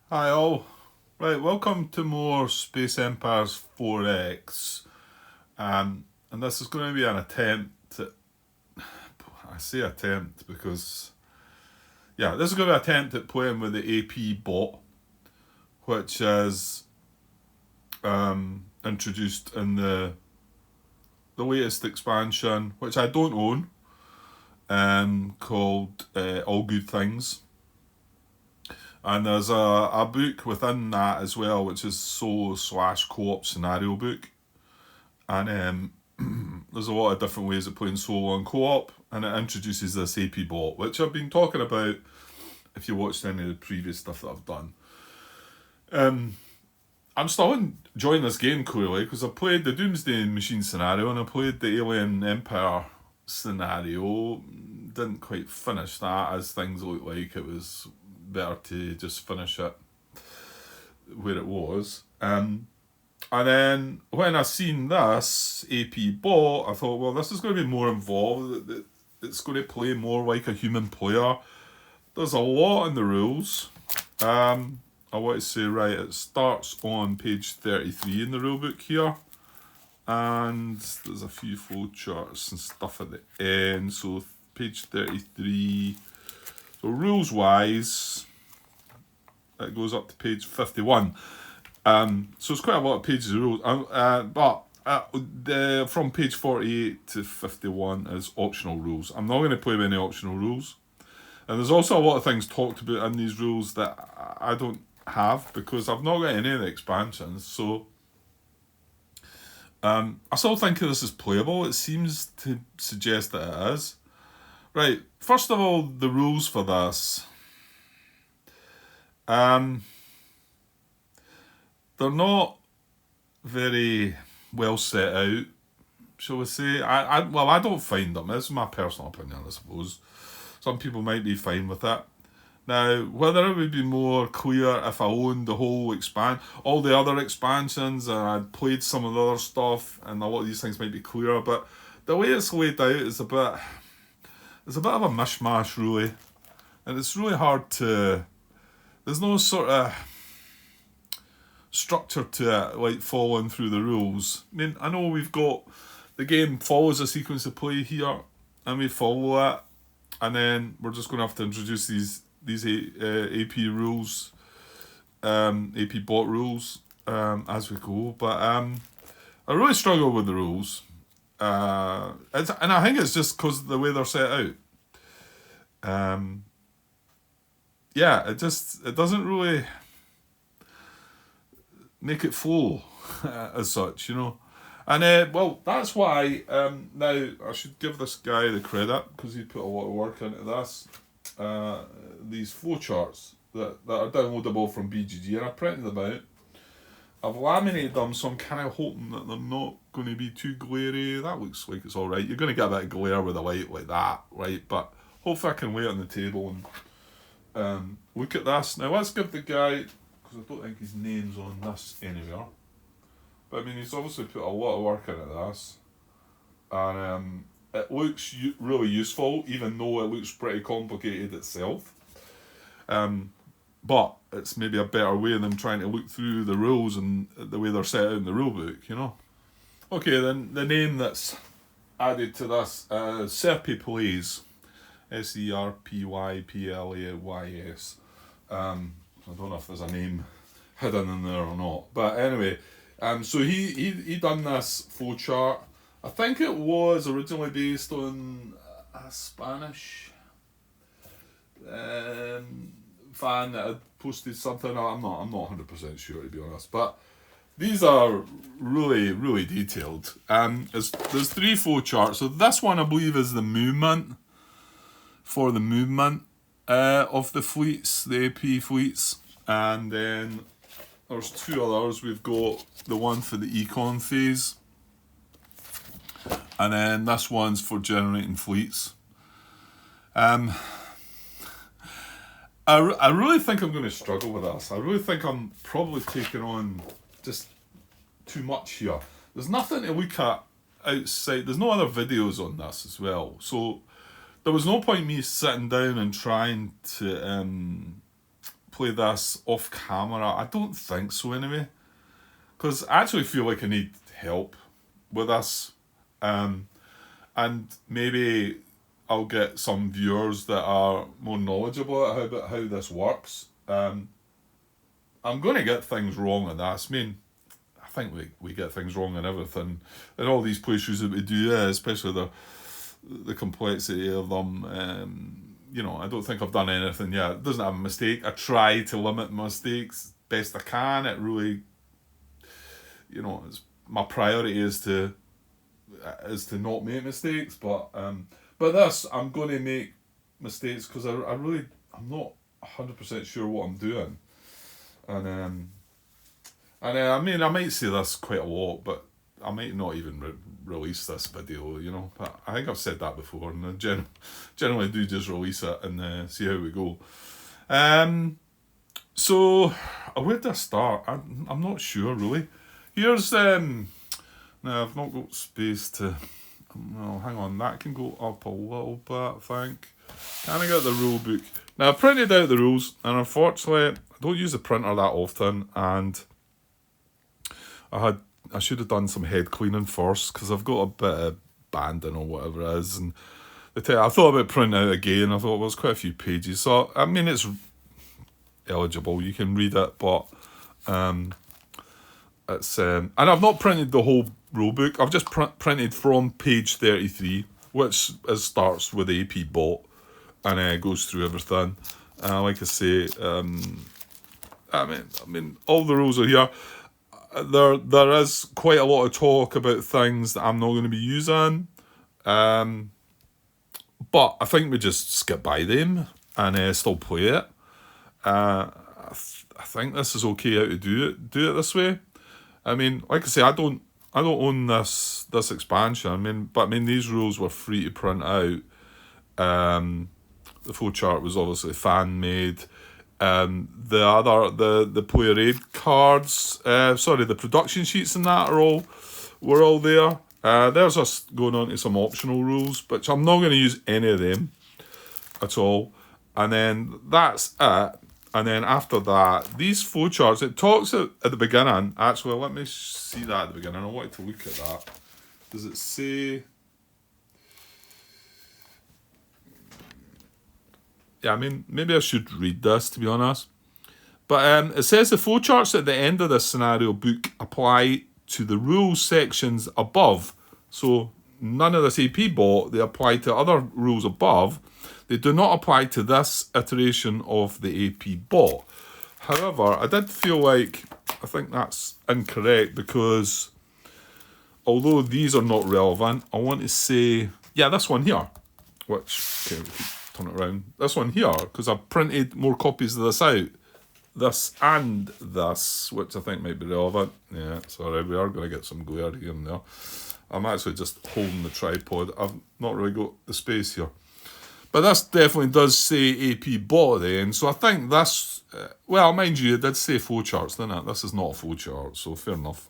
Hi all. Right, welcome to more Space Empires 4X. And this is going to be an attempt at, I say attempt because, yeah, this is going to be an attempt at playing with the AP bot, which is introduced in the latest expansion, which I don't own, called All Good Things. And there's a book within that as well, which is solo slash co-op scenario book. And there's a lot of different ways of playing solo and co-op, and it introduces this AP bot, which I've been talking about if you watched any of the previous stuff that I've done. I'm still enjoying this game clearly because I played the Doomsday Machine scenario and I played the Alien Empire scenario. Didn't quite finish that as things looked like it was better to just finish it where it was. And then when I seen this AP bot, I thought, well, this is going to be more involved. It's going to play more like a human player. There's a lot in the rules. I want to say, right, it starts on page 33 in the rulebook here. And there's a few flowcharts and stuff at the end. So page 33. So rules wise, it goes up to page 51. So it's quite a lot of pages of rules. But from page 48 to 51 is optional rules. I'm not going to play with any optional rules. And there's also a lot of things talked about in these rules that I don't have because I've not got any of the expansions. So I still think this is playable. It seems to suggest that it is. Right, first of all, the rules for this. They're not very well set out, shall we say. I don't find them. This is my personal opinion, I suppose. Some people might be fine with it. Now, whether it would be more clear if I owned the whole all the other expansions, and I'd played some of the other stuff, and a lot of these things might be clearer, but the way it's laid out is it's a bit of a mishmash, really. And it's really hard to, there's no sort of structure to it, like following through the rules. I mean, I know we've got the game follows a sequence of play here, and we follow it, and then we're just going to have to introduce these AP rules, AP bot rules, as we go. But I really struggle with the rules, and I think it's just because of the way they're set out. Yeah, it doesn't really make it flow as such, you know. And well, that's why now I should give this guy the credit because he put a lot of work into this. These flowcharts that are downloadable from BGG, and I printed them out. I've laminated them, so I'm kind of hoping that they're not going to be too glary. That looks like it's all right. You're going to get a bit of glare with a light like that, right? But hopefully I can lay it on the table and look at this. Now let's give the guy, because I don't think his name's on this anywhere. But I mean, he's obviously put a lot of work into this, and it looks really useful, even though it looks pretty complicated itself. But it's maybe a better way than trying to look through the rules and the way they're set out in the rule book, you know. Okay, then the name that's added to this is Serpy Plays, Serpyplays. I don't know if there's a name hidden in there or not, but anyway, so he done this flowchart. I think it was originally based on a Spanish fan that had posted something. I'm not 100% sure, to be honest, but these are really detailed. There's three flowcharts. So this one I believe is the movement for the movement of the fleets, the AP fleets, and then there's two others. We've got the one for the econ phase, and then this one's for generating fleets. I really think I'm going to struggle with this. I really think I'm probably taking on just too much here. There's nothing to look at outside. There's no other videos on this as well. So there was no point me sitting down and trying to play this off camera? I don't think so anyway. Because I actually feel like I need help with this. And maybe I'll get some viewers that are more knowledgeable about how this works. I'm going to get things wrong on this. I mean, I think we get things wrong in everything. In all these playthroughs that we do, especially the complexity of them. You know, I don't think I've done anything yet. It doesn't have a mistake. I try to limit mistakes best I can. It really, you know, my priority is to not make mistakes. But this, I'm going to make mistakes because I'm not 100% sure what I'm doing. And I mean, I might say this quite a lot, but I might not even release this video, you know. But I think I've said that before, and I generally do just release it and see how we go. So where do I start? I'm not sure really. Here's no, I've not got space to. Well, hang on, that can go up a little bit, I think. Can I get the rule book? Now I printed out the rules, and unfortunately I don't use the printer that often, and I should have done some head cleaning first because I've got a bit of banding or whatever it is, and I thought about printing out again. I thought it was quite a few pages, so I mean it's eligible. You can read it, but it's and I've not printed the whole rule book. I've just printed from page 33, which starts with the AP bot and goes through everything. Like I say, I mean all the rules are here. There is quite a lot of talk about things that I'm not going to be using, but I think we just skip by them and still play it. I think this is okay how to do it this way. I mean, like I say, I don't own this expansion. But these rules were free to print out. The flowchart was obviously fan made. The player aid cards, the production sheets and that were all there. There's us going on to some optional rules, but I'm not going to use any of them at all. And then that's it. And then after that, these flowcharts, it talks at the beginning. Actually, let me see that at the beginning. I wanted to look at that. Does it say? Yeah, I mean, maybe I should read this, to be honest. But it says the flowcharts at the end of this scenario book apply to the rules sections above. So none of this AP bot, they apply to other rules above. They do not apply to this iteration of the AP bot. However, I did feel like, I think that's incorrect because although these are not relevant, I want to say, yeah, this one here, which, okay, we can turn it around. This one here, because I've printed more copies of this out. This and this, which I think might be relevant. Yeah, sorry, we are going to get some glare here and there. I'm actually just holding the tripod. I've not really got the space here. But this definitely does say AP bot at the end. So I think this, well, mind you, it did say flowcharts, didn't it? This is not a flowchart, so fair enough.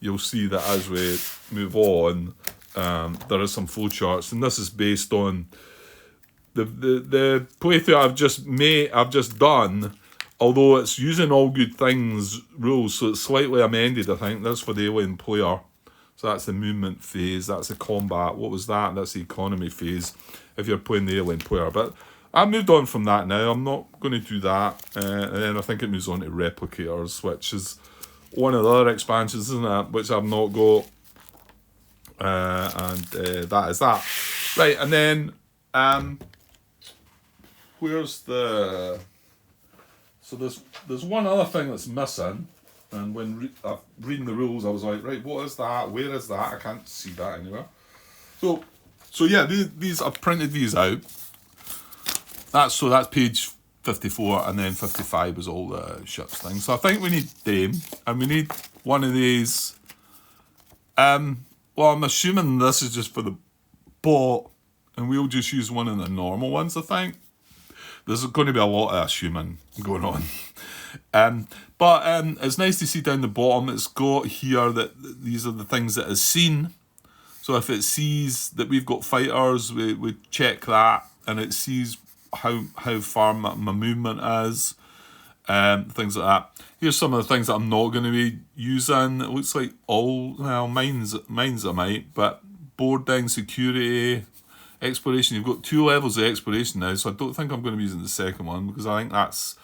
You'll see that as we move on, there is some flowcharts, and this is based on the playthrough I've just done, although it's using All Good Things rules, so it's slightly amended, I think. That's for the alien player. So that's the movement phase, that's the combat. What was that? That's the economy phase, if you're playing the alien player. But I moved on from that now. I'm not going to do that. And then I think it moves on to Replicators, which is one of the other expansions, isn't it? Which I've not got. That is that. Right, and then where's the... So there's one other thing that's missing. And when reading the rules, I was like, right, what is that? Where is that? I can't see that anywhere. So yeah, these I've printed these out. That's page 54, and then 55 is all the ships things. So I think we need them, and we need one of these. Well, I'm assuming this is just for the bot, and we'll just use one of the normal ones, I think. There's going to be a lot of assuming going on. But it's nice to see down the bottom, it's got here that these are the things that is seen. So if it sees that we've got fighters, we check that, and it sees how far my movement is, things like that. Here's some of the things that I'm not going to be using. It looks like mine's I might, but boarding, security, exploration. You've got 2 levels of exploration now, so I don't think I'm going to be using the second one because I think that's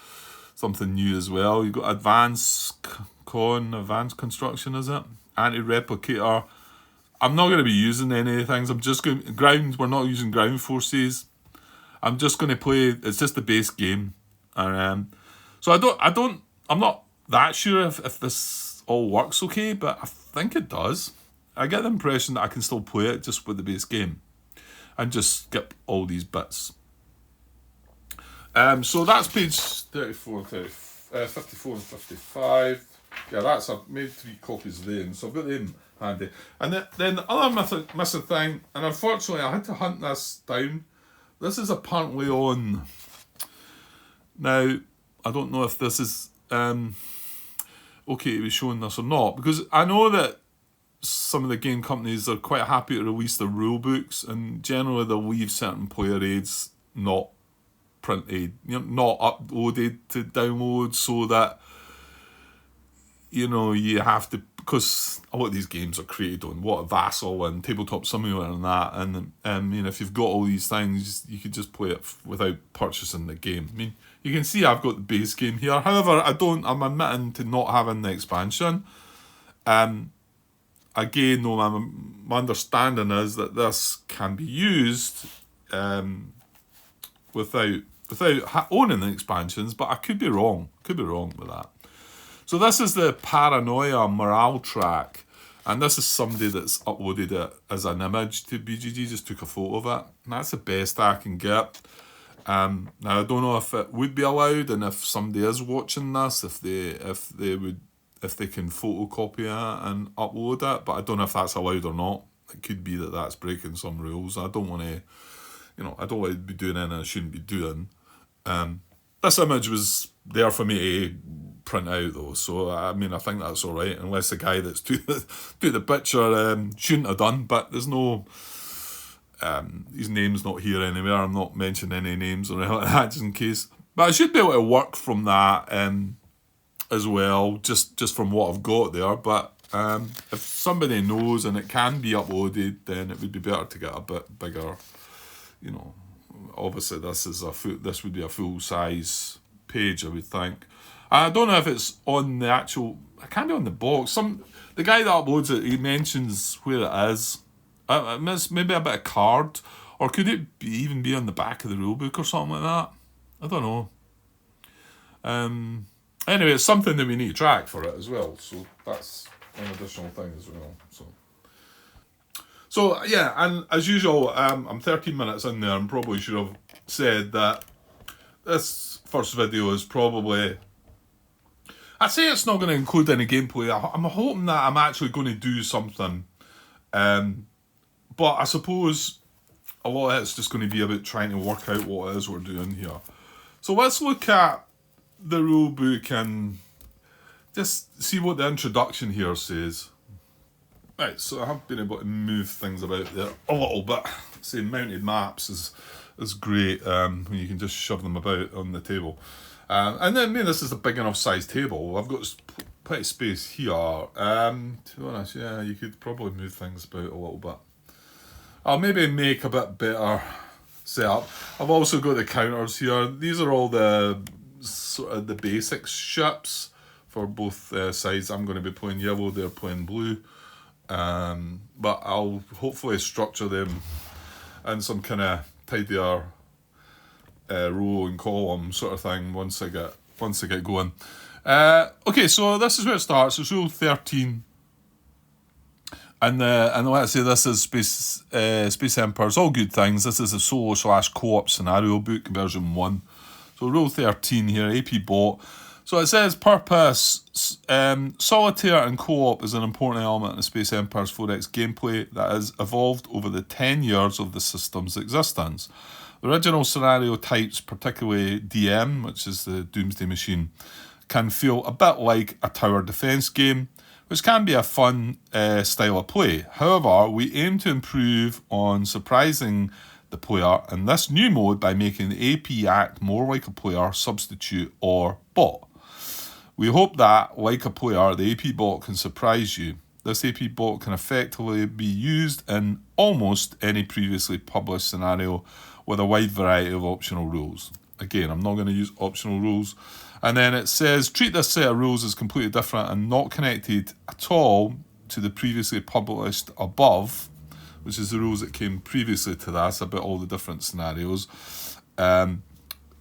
something new as well. You've got advanced construction, is it? Anti-replicator. I'm not going to be using any things. I'm just going ground. We're not using ground forces. I'm just going to play. It's just the base game, and so I'm not that sure if this all works okay, but I think it does. I get the impression that I can still play it just with the base game, and just skip all these bits. So that's page 54 and 54 and 55. Yeah, I've made 3 copies of them, so I've got them handy. And then the other missing thing, and unfortunately I had to hunt this down. This is apparently on. Now, I don't know if this is okay to be showing this or not, because I know that some of the game companies are quite happy to release the rule books, and generally they'll leave certain player aids not printed, not uploaded to download, so that you have to, because a lot of these games are created on Vassal and Tabletop Simulator and that, and if you've got all these things, you could just play it without purchasing the game. I mean, you can see I've got the base game here. However, I'm admitting to not having the expansion. Again, though, my understanding is that this can be used without owning the expansions, but I could be wrong. Could be wrong with that. So this is the Paranoia morale track, and this is somebody that's uploaded it as an image to BGG, just took a photo of it, and that's the best I can get. Now I don't know if it would be allowed, and if somebody is watching this, if they can photocopy it and upload it, but I don't know if that's allowed or not. It could be that that's breaking some rules. I don't want to, I don't want to be doing anything I shouldn't be doing. This image was there for me to print out though, so I mean I think that's all right, unless the guy that's doing the picture shouldn't have done, but there's no his name's not here anywhere. I'm not mentioning any names or anything like that, just in case, but I should be able to work from that as well, just from what I've got there. But if somebody knows and it can be uploaded, then it would be better to get a bit bigger. Obviously this would be a full size page, I would think. I don't know if it's on the actual. It can be on the box. The guy that uploads it, he mentions where it is. Maybe a bit of card, or could it even be on the back of the rulebook or something like that? I don't know. Anyway, it's something that we need to track for it as well. So that's an additional thing as well. So yeah, and as usual, I'm 13 minutes in there and probably should have said that this first video is probably. I'd say it's not going to include any gameplay. I'm hoping that I'm actually going to do something. But I suppose a lot of it's just going to be about trying to work out what it is we're doing here. So let's look at the rule book and just see what the introduction here says. Right, so I have been able to move things about there a little bit. Say mounted maps is great when you can just shove them about on the table. And then, this is a big enough size table. I've got plenty of space here. To be honest, yeah, you could probably move things about a little bit. I'll maybe make a bit better setup. I've also got the counters here. These are all the sort of the basic ships for both sides. I'm going to be playing yellow, they're playing blue. But I'll hopefully structure them in some kind of tidier row and column sort of thing once I get going. Okay, so this is where it starts. It's rule 13, and let's say this is Space Empires, all good things. This is a solo/co-op scenario book version 1. So rule 13 here, AP bought. So it says purpose, solitaire and co-op is an important element in the Space Empires 4X gameplay that has evolved over the 10 years of the system's existence. The original scenario types, particularly DM, which is the Doomsday Machine, can feel a bit like a tower defence game, which can be a fun style of play. However, we aim to improve on surprising the player in this new mode by making the AP act more like a player, substitute, or bot. We hope that, like a player, the AP bot can surprise you. This AP bot can effectively be used in almost any previously published scenario with a wide variety of optional rules. Again, I'm not going to use optional rules. And then it says, treat this set of rules as completely different and not connected at all to the previously published above, which is the rules that came previously to this about all the different scenarios. And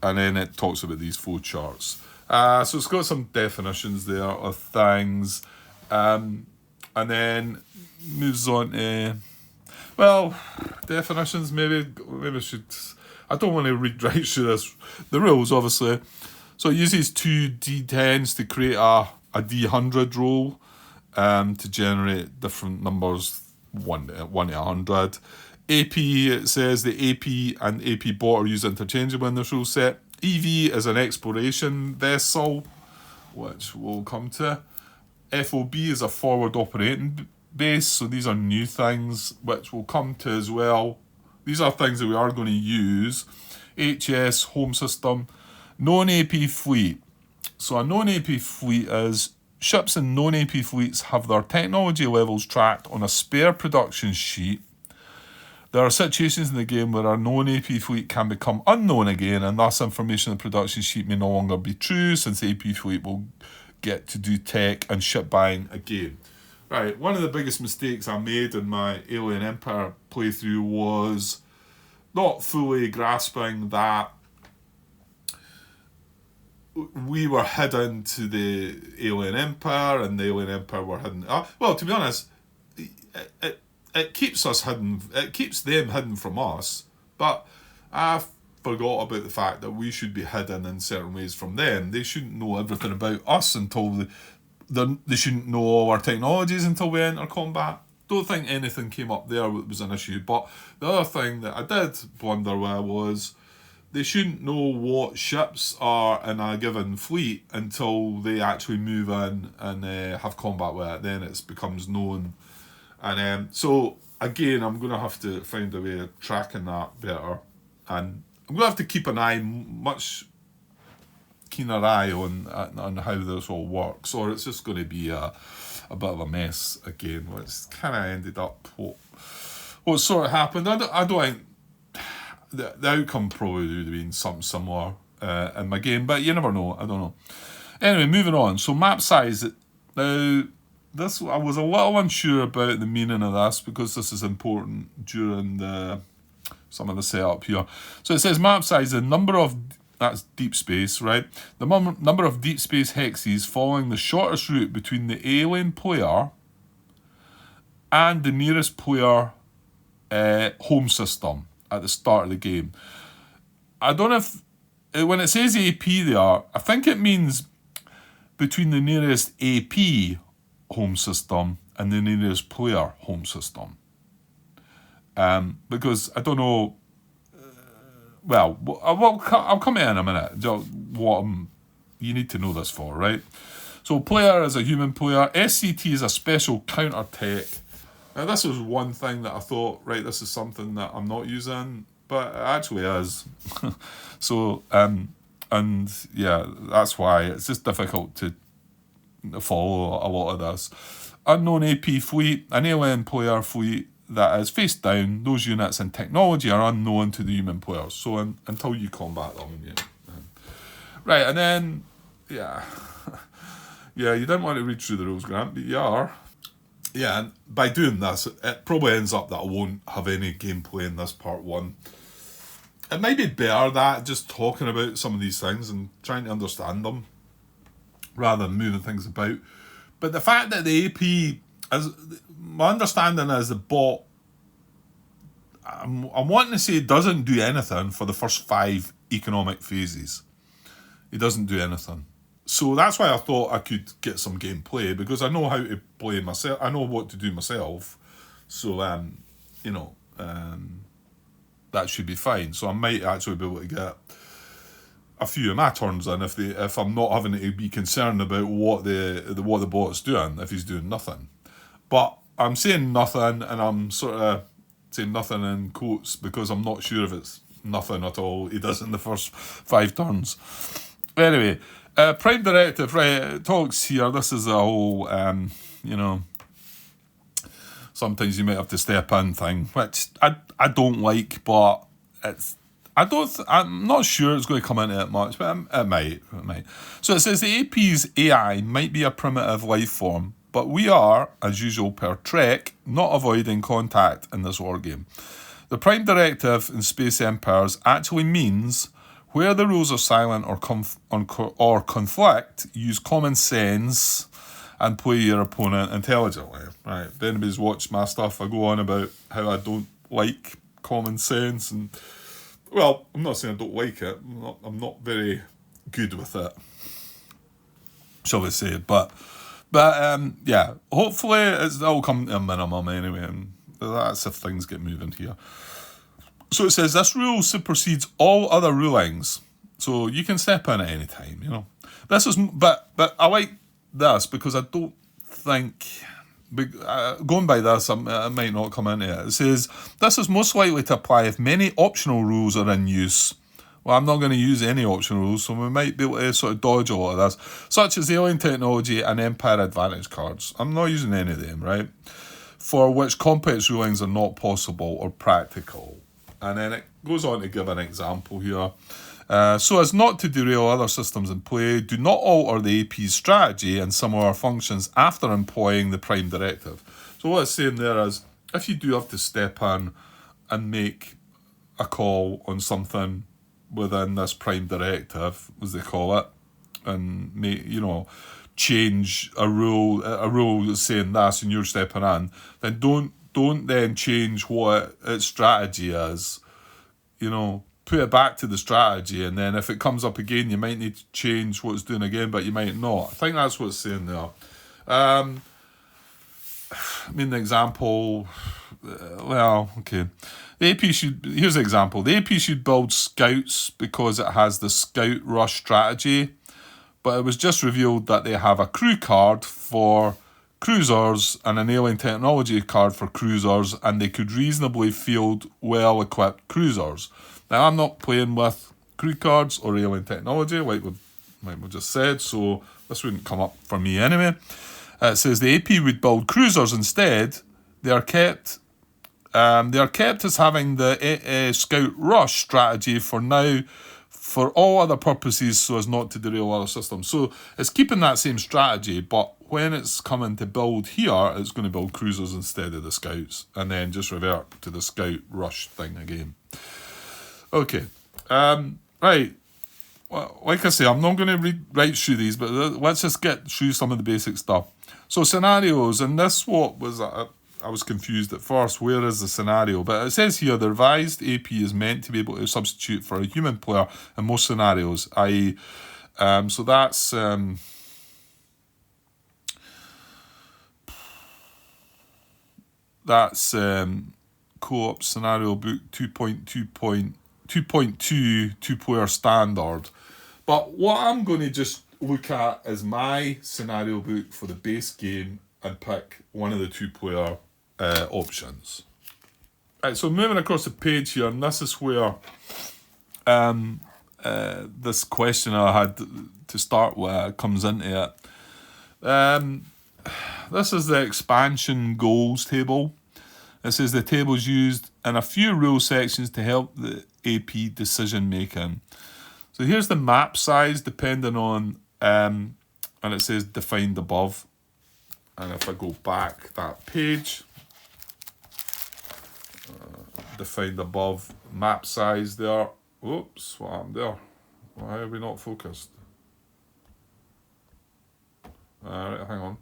then it talks about these flow charts. So it's got some definitions there of things. And then moves on to, well, definitions, maybe I should, I don't want to read right through this. The rules, obviously. So it uses 2 D10s to create a D100 roll to generate different numbers, 1 to 100. AP, it says the AP and AP bot are used interchangeably in this rule set. EV is an exploration vessel, which we'll come to. FOB is a forward operating base, so these are new things which we'll come to as well. These are things that we are going to use. HS, home system, known AP fleet. So a known AP fleet is ships in known AP fleets have their technology levels tracked on a spare production sheet. There are situations in the game where a known AP fleet can become unknown again, and thus information on the production sheet may no longer be true, since the AP fleet will get to do tech and ship buying again. Right, one of the biggest mistakes I made in my Alien Empire playthrough was not fully grasping that we were hidden to the Alien Empire and the Alien Empire were hidden. Well, to be honest, it keeps us hidden. It keeps them hidden from us. But I forgot about the fact that we should be hidden in certain ways from them. They shouldn't know everything about us until they shouldn't know all our technologies until we enter combat. Don't think anything came up there that was an issue. But the other thing that I did blunder with was they shouldn't know what ships are in a given fleet until they actually move in and have combat with it. Then it becomes known. And so, again, I'm going to have to find a way of tracking that better. And I'm going to have to keep an eye, much keener eye on how this all works. Or it's just going to be a bit of a mess again. It's kind of ended up what sort of happened. I don't think the outcome probably would have been something similar in my game, but you never know. I don't know. Anyway, moving on. So map size. Now, this I was a little unsure about the meaning of this because this is important during some of the setup here. So it says map size, the number of, that's deep space, right? The number of deep space hexes following the shortest route between the alien player and the nearest player home system at the start of the game. I don't know if, when it says AP there, I think it means between the nearest AP home system and the nearest player home system. Because I don't know, I'll come in a minute. What you need to know this for, right? So player is a human player. SCT is a special counter tech. Now this was one thing that I thought, right, this is something that I'm not using, but it actually is. So, and yeah, that's why it's just difficult to follow a lot of this. Unknown AP fleet, an alien player fleet that is face down. Those units and technology are unknown to the human players. So until you combat them, yeah. Right, and then, yeah. Yeah, you didn't want to read through the rules, Grant, but you are. Yeah, and by doing this, it probably ends up that I won't have any gameplay in this part 1. It might be better that just talking about some of these things and trying to understand them rather than moving things about. But the fact that the AP, my understanding is the bot, I'm wanting to say, doesn't do anything for the first 5 economic phases. It doesn't do anything. So that's why I thought I could get some gameplay, because I know how to play myself. I know what to do myself. So, that should be fine. So I might actually be able to get a few of my turns in if I'm not having to be concerned about what the bot's doing, if he's doing nothing. But I'm saying nothing, and I'm sort of saying nothing in quotes because I'm not sure if it's nothing at all he does in the first 5 turns. Anyway, Prime Directive, right, it talks here, this is a whole, sometimes you might have to step in thing, which I don't like, but I'm not sure it's going to come into it much, but it might. So it says the AP's AI might be a primitive life form, but we are, as usual per Trek, not avoiding contact in this wargame. The Prime Directive in Space Empires actually means where the rules are silent or conflict, use common sense and play your opponent intelligently. Right? If anybody's watched my stuff, I go on about how I don't like common sense, and well, I'm not saying I don't like it. I'm not very good with it, shall we say? But yeah. Hopefully, it'll come to a minimum anyway, and that's if things get moving here. So it says this rule supersedes all other rulings, so you can step in at any time. This is, but I like this because I don't think. Going by this, I might not come into it. It says, this is most likely to apply if many optional rules are in use. Well, I'm not going to use any optional rules, so we might be able to sort of dodge a lot of this, such as alien technology and Empire Advantage cards. I'm not using any of them, right? For which complex rulings are not possible or practical. And then it goes on to give an example here. So as not to derail other systems in play, do not alter the AP's strategy and similar functions after employing the Prime Directive. So what it's saying there is, if you do have to step in and make a call on something within this Prime Directive, as they call it, and make, change a rule that's saying this and you're stepping in, then don't then change what its strategy is. Put it back to the strategy, and then if it comes up again, you might need to change what it's doing again, but you might not. I think that's what it's saying there. The example, okay. Here's the example. The AP should build scouts because it has the scout rush strategy, but it was just revealed that they have a crew card for cruisers and an alien technology card for cruisers, and they could reasonably field well-equipped cruisers. Now, I'm not playing with crew cards or alien technology, like we just said, so this wouldn't come up for me anyway. It says the AP would build cruisers instead. They are kept as having the Scout Rush strategy for now, for all other purposes, so as not to derail other systems. So it's keeping that same strategy, but when it's coming to build here, it's going to build cruisers instead of the Scouts, and then just revert to the Scout Rush thing again. Okay, right. Well, like I say, I'm not going to read right through these, but let's just get through some of the basic stuff. So scenarios, and this what was I was confused at first. Where is the scenario? But it says here the revised AP is meant to be able to substitute for a human player in most scenarios. I.e., so that's Co-op Scenario Book 2.2 two-player standard. But what I'm going to just look at is my scenario book for the base game and pick one of the two-player options. Right, so moving across the page here, and this is where this question I had to start with comes into it. This is the expansion goals table. It says the table is used in a few rule sections to help the AP decision making. So here's the map size depending on, and it says defined above. And if I go back that page, defined above, map size there. Oops, what happened there? Why are we not focused? Alright, hang on.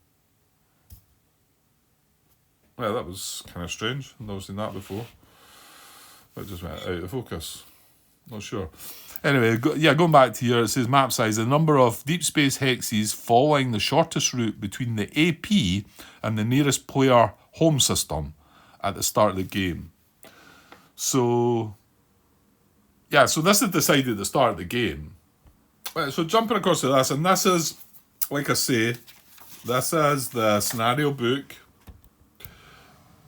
Well, that was kind of strange. I've never seen that before. It just went out of focus. Not sure. Anyway, going back to here, it says map size. The number of deep space hexes following the shortest route between the AP and the nearest player home system at the start of the game. So, yeah, so this is decided at the start of the game. Right, so jumping across to this, and this is, like I say, this is the scenario book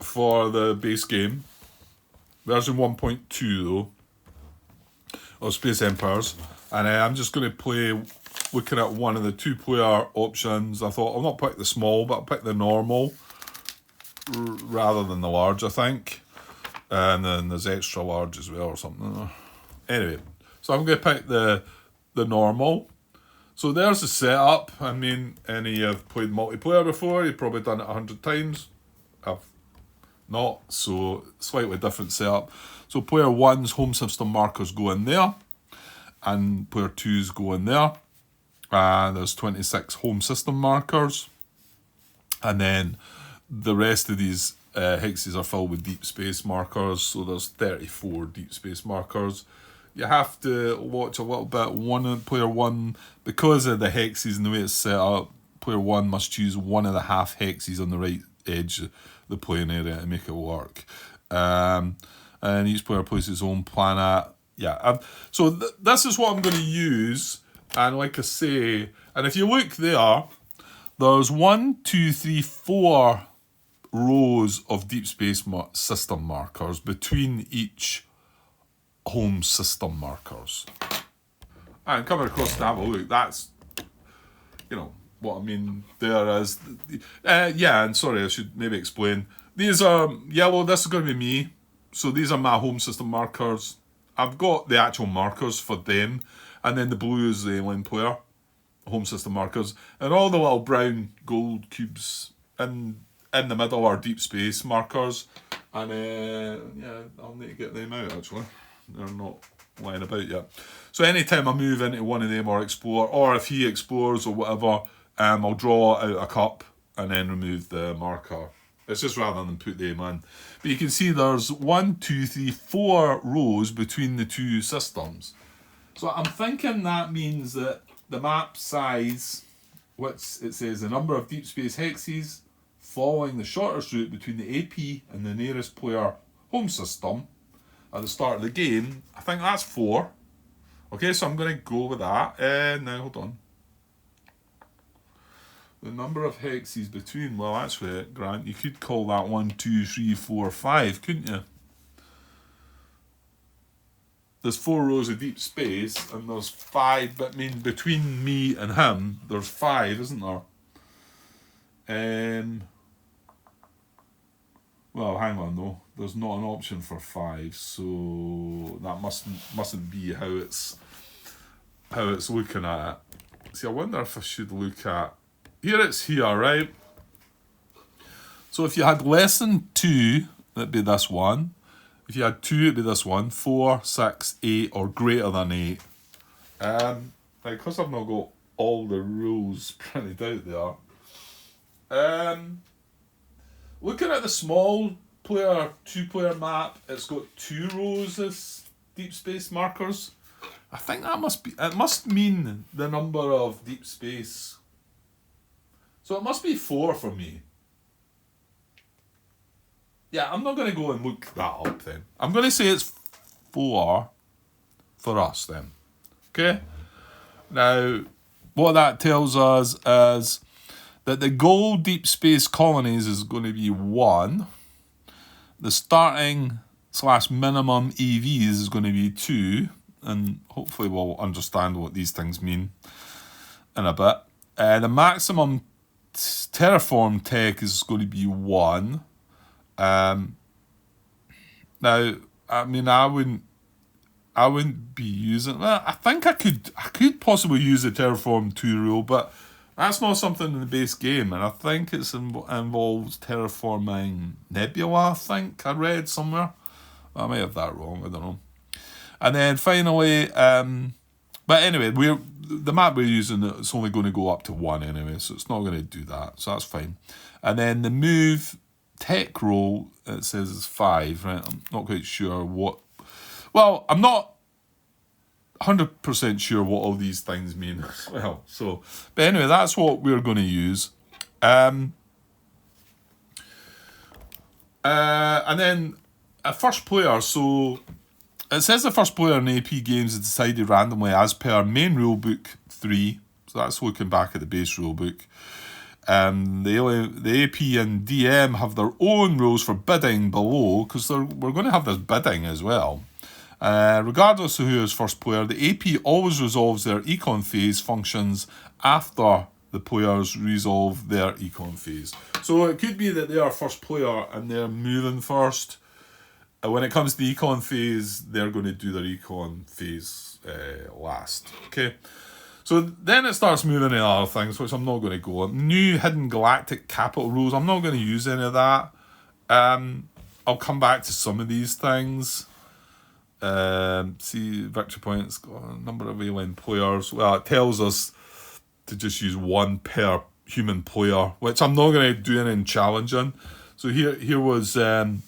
for the base game. version 1.2 though, of Space Empires. And I'm just going to play, looking at one of the 2-player options. I thought I'll not pick the small, but I'll pick the normal rather than the large, I think. And then there's extra large as well or something. Anyway, so I'm going to pick the normal. So there's the setup. I mean, any of you have played multiplayer before, you've probably done it 100 times. I've not, so slightly different setup. So player 1's home system markers go in there, and player 2's go in there. And there's 26 home system markers. And then the rest of these hexes are filled with deep space markers, so there's 34 deep space markers. You have to watch a little bit. Player 1, because of the hexes and the way it's set up, player 1 must choose one of the half hexes on the right edge of the playing area to make it work. And each player places his own planet. Yeah, so this is what I'm going to use. And like I say, and if you look there, there's 1, 2, 3, 4 rows of deep space system markers between each home system markers. And coming across to have a look, that's, you know, what I mean there is. Yeah, and sorry, I should maybe explain. These are yellow, this is going to be me. So these are my home system markers. I've got the actual markers for them. And then the blue is the alien player, home system markers. And all the little brown gold cubes in the middle are deep space markers. And yeah, I'll need to get them out actually. They're not lying about yet. So anytime I move into one of them or explore, or if he explores or whatever, I'll draw out a cup and then remove the marker. It's just rather than put them in. But you can see there's 1, 2, 3, 4 rows between the two systems. So I'm thinking that means that the map size, which it says the number of deep space hexes following the shortest route between the AP and the nearest player home system at the start of the game, I think that's 4. Okay, so I'm going to go with that. Now, hold on. The number of hexes between, well, actually, Grant, you could call that 1, 2, 3, 4, 5, couldn't you? There's 4 rows of deep space, and there's 5, but I mean, between me and him, there's 5, isn't there? Well, hang on though. There's not an option for 5, so that mustn't be how it's looking at it. See, I wonder if I should look at here. It's here, right? So if you had less than 2, that'd be this one. If you had 2, it'd be this one. 4, 6, 8, or greater than 8. Because I've not got all the rules printed out there. Looking at the small player, 2-player map, it's got 2 rows of deep space markers. I think it must mean the number of deep space. So it must be 4 for me. Yeah, I'm not going to go and look that up then. I'm going to say it's 4 for us then. Okay? Now, what that tells us is that the goal deep space colonies is going to be 1. The starting / minimum EVs is going to be 2. And hopefully we'll understand what these things mean in a bit. The maximum terraform tech is going to be 1. Now, I mean, I wouldn't be using. Well, I think I could possibly use the terraform 2 rule, but that's not something in the base game, and I think it involves terraforming Nebula. I think I read somewhere. I might have that wrong. I don't know. And then finally, but anyway, the map we're using, it's only going to go up to 1 anyway, so it's not going to do that. So that's fine. And then the move tech roll, it says is 5, right? I'm not quite sure what. Well, I'm not 100% sure what all these things mean as well. So, but anyway, that's what we're going to use. And then a first player. So it says the first player in AP games is decided randomly as per main rulebook 3. So that's looking back at the base rulebook. The AP and DM have their own rules for bidding below, because we're going to have this bidding as well. Regardless of who is first player, the AP always resolves their econ phase functions after the players resolve their econ phase. So it could be that they are first player and they're moving first. When it comes to the econ phase, they're going to do their econ phase last. Okay. So then it starts moving into other things, which I'm not going to go on. New hidden galactic capital rules. I'm not going to use any of that. I'll come back to some of these things. See, victory points, got a number of alien players. Well, it tells us to just use one per human player, which I'm not going to do anything challenging. So here was, well,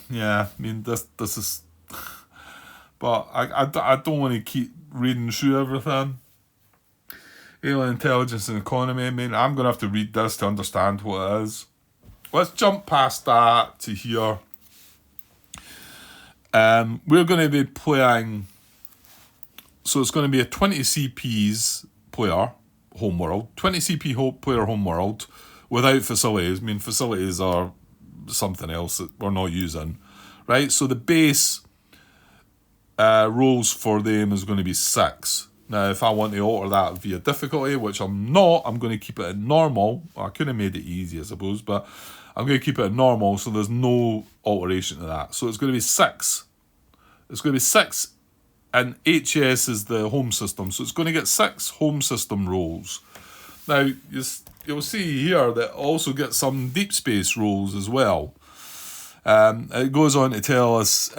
yeah, I mean, this is, but I don't want to keep reading through everything. Alien intelligence and economy, I mean, I'm going to have to read this to understand what it is. Let's jump past that to here. We're going to be playing, so it's going to be a 20 CPs player homeworld, 20 CP player homeworld without facilities. I mean, facilities are something else that we're not using, right? So the base rolls for them is going to be 6. Now, if I want to alter that via difficulty, which I'm not, I'm going to keep it at normal. I could have made it easy, I suppose, but I'm going to keep it at normal, so there's no alteration to that. So it's going to be 6. It's going to be 6, and HS is the home system, so it's going to get 6 home system rolls. Now, you'll see here that it also gets some deep space rolls as well. It goes on to tell us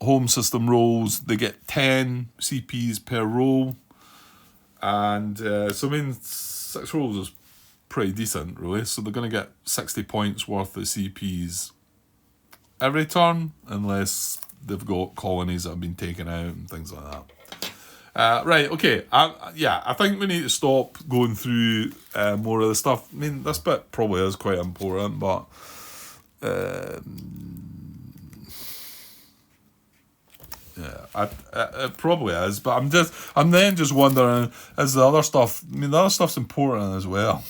home system rolls, they get 10 CPs per roll. And so, I mean, 6 rolls is pretty decent, really. So they're going to get 60 points worth of CPs every turn, unless they've got colonies that have been taken out and things like that. Right, okay. I think we need to stop going through more of the stuff. I mean, this bit probably is quite important, but yeah, it probably is. But I'm then just wondering, is the other stuff? I mean, the other stuff's important as well.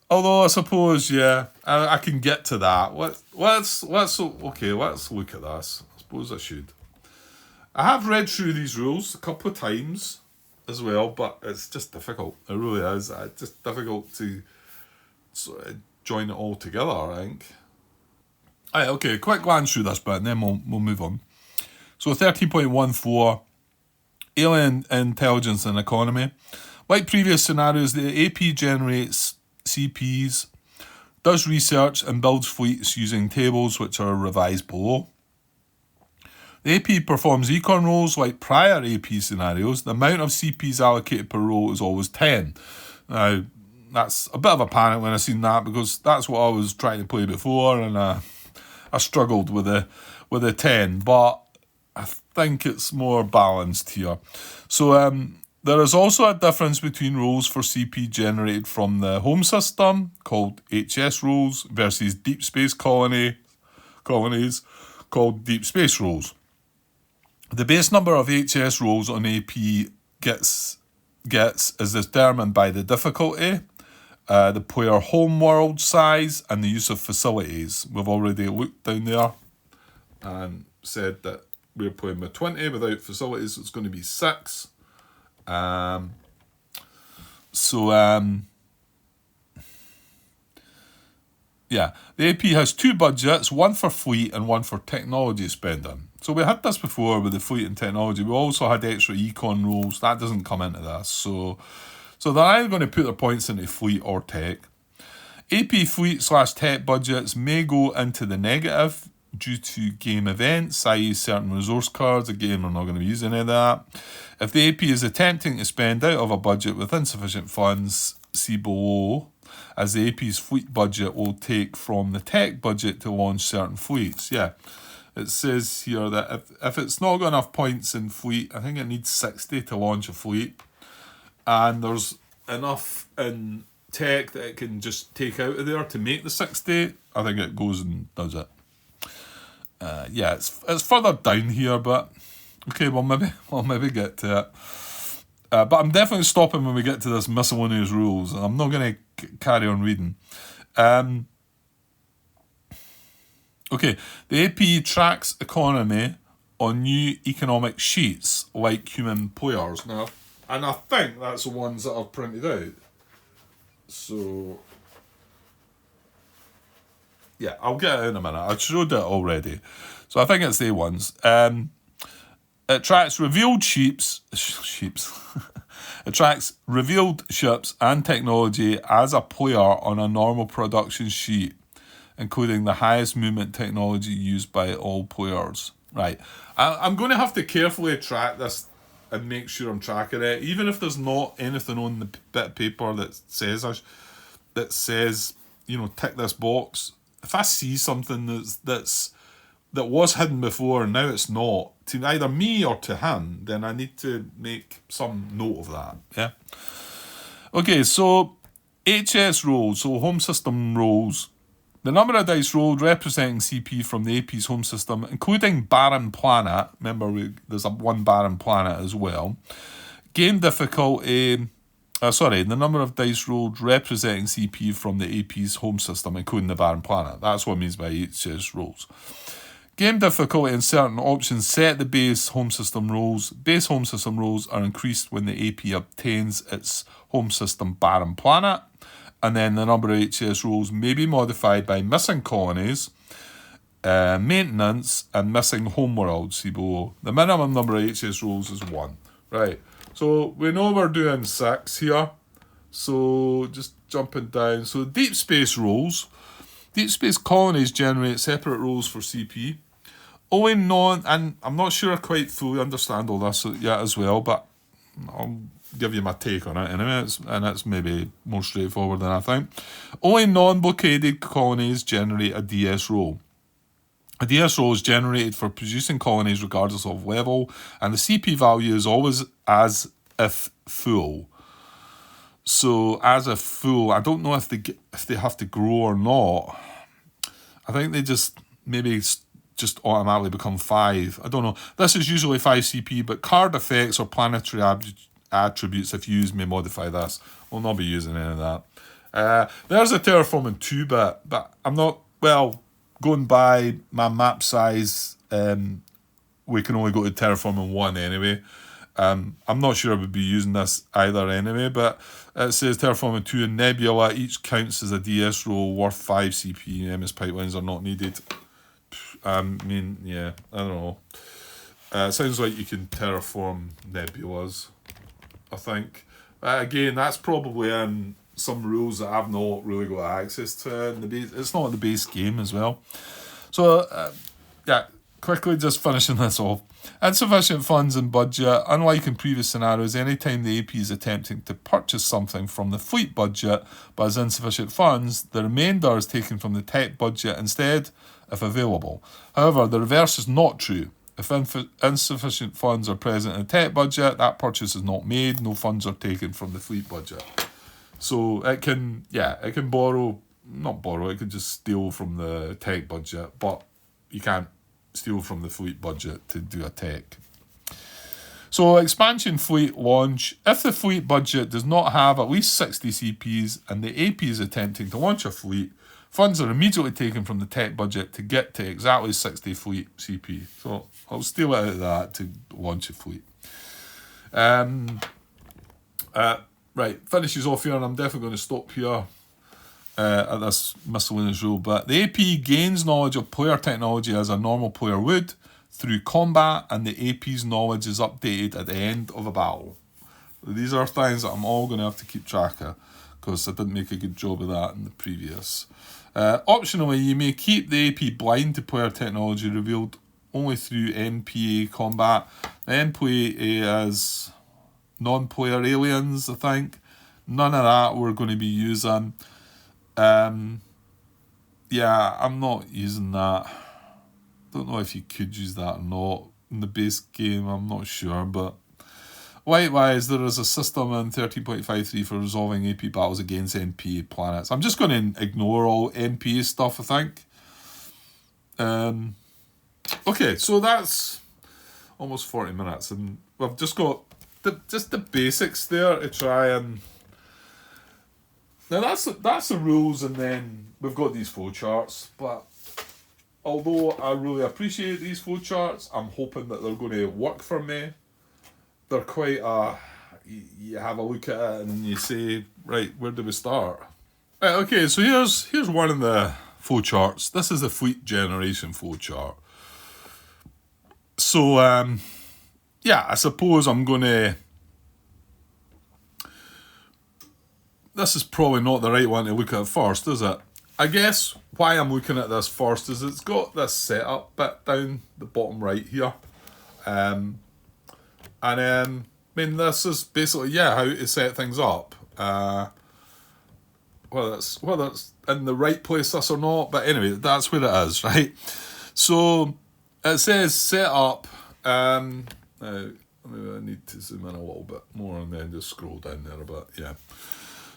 Although I suppose, yeah, I can get to that. Let's look at this. I suppose I should. I have read through these rules a couple of times as well, but it's just difficult. It really is. It's just difficult to sort of join it all together, I think. Right, okay, quick glance through this bit and then we'll move on. So 13.14, alien intelligence and economy. Like previous scenarios, the AP generates CPs, does research and builds fleets using tables which are revised below. The AP performs econ rolls like prior AP scenarios. The amount of CPs allocated per roll is always 10. Now, that's a bit of a panic when I seen that, because that's what I was trying to play before, and I struggled with the 10, but I think it's more balanced here. So there is also a difference between rolls for CP generated from the home system, called HS rolls, versus deep space colonies, called deep space rolls. The base number of HS rolls on AP gets is determined by the difficulty, the player home world size, and the use of facilities. We've already looked down there and said that we're playing with 20 without facilities, so it's going to be 6. Yeah, the AP has 2 budgets, one for fleet and one for technology spending. So we had this before with the fleet and technology. We also had extra econ rolls. That doesn't come into this. So they're either going to put their points into fleet or tech. AP fleet/tech budgets may go into the negative due to game events, i.e. certain resource cards. Again, we're not going to be using any of that. If the AP is attempting to spend out of a budget with insufficient funds, see below, as the AP's fleet budget will take from the tech budget to launch certain fleets. Yeah, it says here that if it's not got enough points in fleet, I think it needs 60 to launch a fleet, and there's enough in tech that it can just take out of there to make the 60, I think it goes and does it. Yeah, it's further down here, but okay, we'll maybe get to it. But I'm definitely stopping when we get to this miscellaneous rules. I'm not going to carry on reading. Okay, the AP tracks economy on new economic sheets like human players. Now, and I think that's the ones that I've printed out. So, yeah, I'll get it in a minute. I showed it already. So I think it's the ones. It tracks revealed sheeps. It tracks revealed ships and technology as a player on a normal production sheet, including the highest movement technology used by all players. Right. I'm going to have to carefully track this and make sure I'm tracking it, even if there's not anything on the bit of paper that says, you know, tick this box. If I see something that was hidden before and now it's not, to either me or to him, then I need to make some note of that. Yeah. Okay, so HS rolls, so home system rolls. The number of dice rolled representing CP from the AP's home system, including Barren Planet. Remember, there's one Barren Planet as well. Game difficulty. The number of dice rolled representing CP from the AP's home system, including the Barren Planet. That's what it means by HS rolls. Game difficulty and certain options set the base home system rolls. Base home system rolls are increased when the AP obtains its home system Barren Planet. And then the number of HS rolls may be modified by missing colonies, maintenance, and missing homeworlds. See below. The minimum number of HS rolls is 1. Right. So we know we're doing 6 here. So just jumping down. So deep space rolls. Deep space colonies generate separate rolls for CP. Only and I'm not sure I quite fully understand all this yet as well, but I'll give you my take on it anyway, it's maybe more straightforward than I think. Only non-blockaded colonies generate a DS roll. A DS roll is generated for producing colonies regardless of level, and the CP value is always as if full. So as if full, I don't know if they have to grow or not. I think they just automatically become 5. I don't know. This is usually 5 CP, but card effects or planetary attributes, if used, may modify this. We'll not be using any of that. There's a terraforming 2-bit, but I'm not, going by my map size, we can only go to terraforming 1 anyway. I'm not sure I would be using this either anyway, but it says terraforming 2 and Nebula each counts as a DS roll worth 5 CP. MS pipelines are not needed. I don't know. It sounds like you can terraform nebulas, I think. Again, that's probably in some rules that I've not really got access to in the base. It's not in the base game as well. So, quickly just finishing this off. Insufficient funds and budget. Unlike in previous scenarios, anytime the AP is attempting to purchase something from the fleet budget but has insufficient funds, the remainder is taken from the tech budget instead, if available. However, the reverse is not true. If insufficient funds are present in the tech budget, that purchase is not made. No funds are taken from the fleet budget. So it can borrow, not borrow, it can just steal from the tech budget, but you can't steal from the fleet budget to do a tech. So expansion fleet launch. If the fleet budget does not have at least 60 CPs and the AP is attempting to launch a fleet, funds are immediately taken from the tech budget to get to exactly 60 fleet CP. So I'll steal it out of that to launch a fleet. Right, finishes off here, and I'm definitely going to stop here at this miscellaneous rule. But the AP gains knowledge of player technology as a normal player would through combat, and the AP's knowledge is updated at the end of a battle. These are things that I'm all going to have to keep track of, because I didn't make a good job of that in the previous. Optionally, you may keep the AP blind to player technology revealed only through NPA combat. The NPA is non-player aliens, I think. None of that we're going to be using. I'm not using that. Don't know if you could use that or not in the base game, I'm not sure, but likewise, there is a system in 13.53 for resolving AP battles against NPA planets. I'm just going to ignore all NPA stuff, I think. Okay, so that's almost 40 minutes, and we've just got just the basics there to try and. Now that's the rules, and then we've got these flow charts. But although I really appreciate these flow charts, I'm hoping that they're going to work for me. They're quite you have a look at it and you say, right, where do we start? Right, okay, so here's one of the flow charts. This is the fleet generation flow chart. So yeah, I suppose I'm going to. This is probably not the right one to look at first, is it? I guess why I'm looking at this first is it's got this setup bit down the bottom right here. I mean, this is basically, how to set things up. Whether it's in the right place, this or not, but anyway, that's where it is, right? So, it says set up, now, maybe I need to zoom in a little bit more and then just scroll down there a bit, yeah.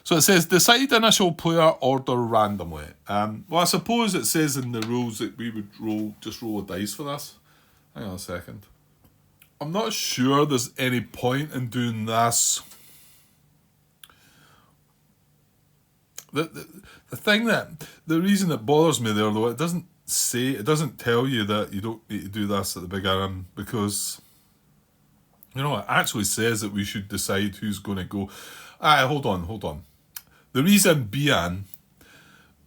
So it says, decide initial player order randomly. Well, I suppose it says in the rules that we would roll a dice for this. Hang on a second. I'm not sure there's any point in doing this. The reason it bothers me there, though, it doesn't tell you that you don't need to do this at the beginning, because, it actually says that we should decide who's going to go. Hold on. The reason being,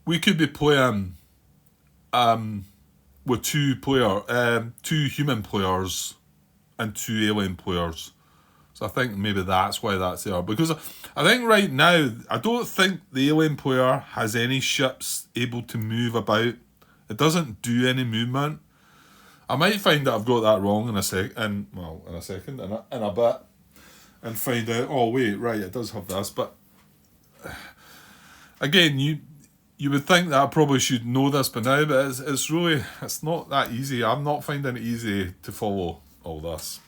we could be playing with two human players and 2 alien players. So I think maybe that's why that's there. Because I think right now, I don't think the alien player has any ships able to move about. It doesn't do any movement. I might find that I've got that wrong in a second, in a bit. And find out, oh wait, right, it does have this. But again, you would think that I probably should know this by now, but it's not that easy. I'm not finding it easy to follow all this.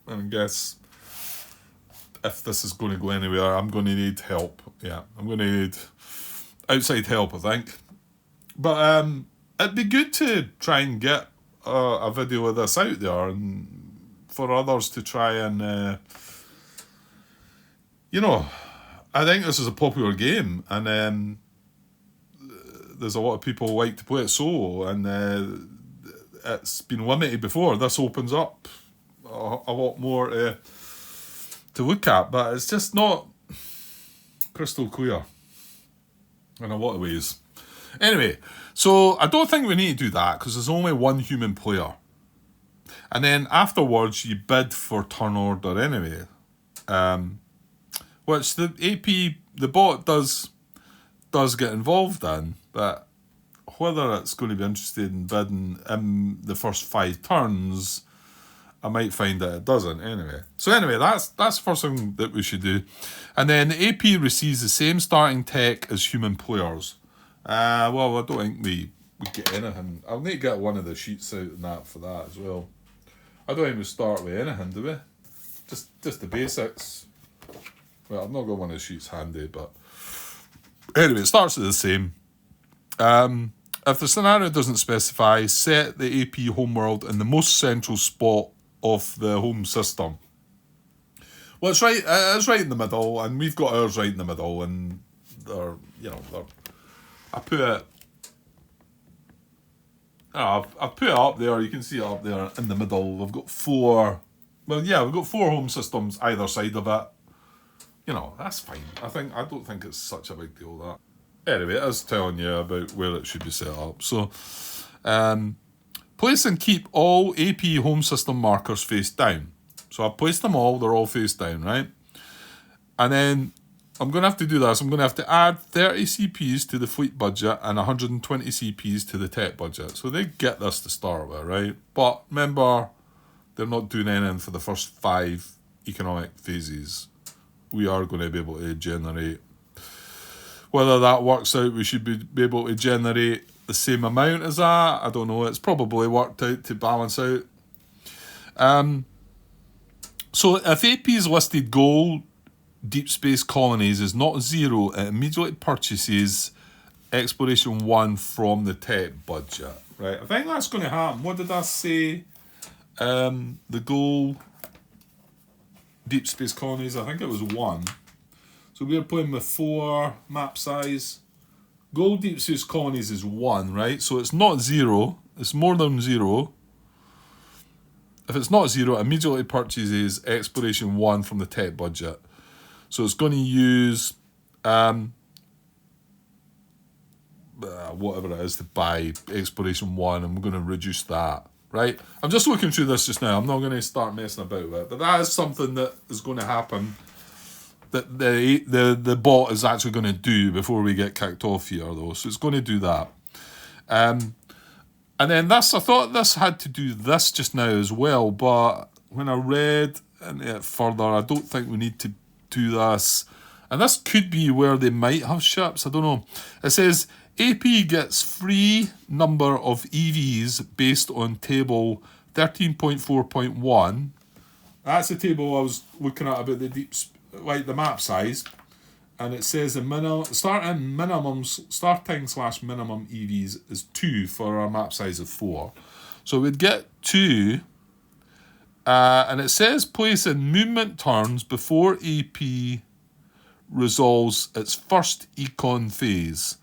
And I guess if this is going to go anywhere, I'm going to need help. Yeah, I'm going to need outside help, I think. But it'd be good to try and get a video of this out there, and for others to try and, I think this is a popular game, and there's a lot of people who like to play it solo, and it's been limited before. This opens up a lot more to look at, but it's just not crystal clear in a lot of ways. Anyway, so I don't think we need to do that, because there's only one human player. And then afterwards, you bid for turn order anyway. Which the AP, the bot does get involved in, but whether it's going to be interested in bidding in the first 5 turns, I might find that it doesn't anyway. So anyway, that's the first thing that we should do. And then the AP receives the same starting tech as human players. Well, I don't think we get anything. I'll need to get one of the sheets out and that for that as well. I don't think we start with anything, do we? Just the basics. Well, I've not got one of the sheets handy, but anyway, it starts with the same. If the scenario doesn't specify, set the AP homeworld in the most central spot of the home system. Well, it's right in the middle, and we've got ours right in the middle, and I put it. I've put it up there. You can see it up there in the middle. We've got 4. Well, yeah, we've got 4 home systems either side of it. That's fine. I don't think it's such a big deal, that. Anyway, it is telling you about where it should be set up. So, place and keep all AP home system markers face down. So I've placed them all. They're all face down, right? And then I'm going to have to do this. I'm going to have to add 30 CPs to the fleet budget and 120 CPs to the tech budget. So they get this to start with, right? But remember, they're not doing anything for the first 5 economic phases. We are going to be able to generate. Whether that works out, we should be able to generate the same amount as that. I don't know. It's probably worked out to balance out. So if AP's listed goal, Deep Space Colonies, is not 0, it immediately purchases Exploration 1 from the tech budget. Right, I think that's going to happen. What did I say? The goal Deep Space Colonies. I think it was 1. So we're playing with 4 map size. Gold Deep Space Colonies is 1, right? So it's not 0. It's more than 0. If it's not 0, it immediately purchases Exploration 1 from the tech budget. So it's going to use whatever it is to buy Exploration 1, and we're going to reduce that, right? I'm just looking through this just now. I'm not going to start messing about with it, but that is something that is going to happen that the bot is actually going to do before we get kicked off here, though. So it's going to do that. And then this, I thought this had to do this just now as well, but when I read it further, I don't think we need to do this. And this could be where they might have ships, I don't know. It says AP gets free number of EVs based on table 13.4.1. That's the table I was looking at about the the map size. And it says the starting minimum EVs is 2 for our map size of 4. So we'd get 2. And it says place in movement turns before AP resolves its first econ phase.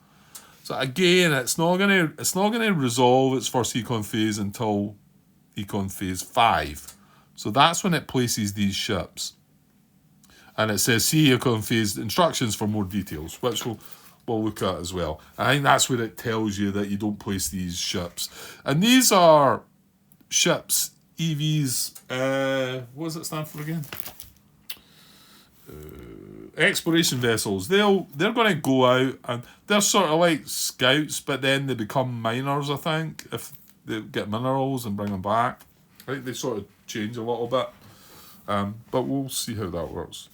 So again, it's not gonna resolve its first econ phase until econ phase 5. So that's when it places these ships. And it says see econ phase instructions for more details, which we'll look at as well. I think that's where it tells you that you don't place these ships. And these are ships, EVs, what does it stand for again? Exploration vessels. They're going to go out, and they're sort of like scouts, but then they become miners, I think, if they get minerals and bring them back. I think they sort of change a little bit. But we'll see how that works.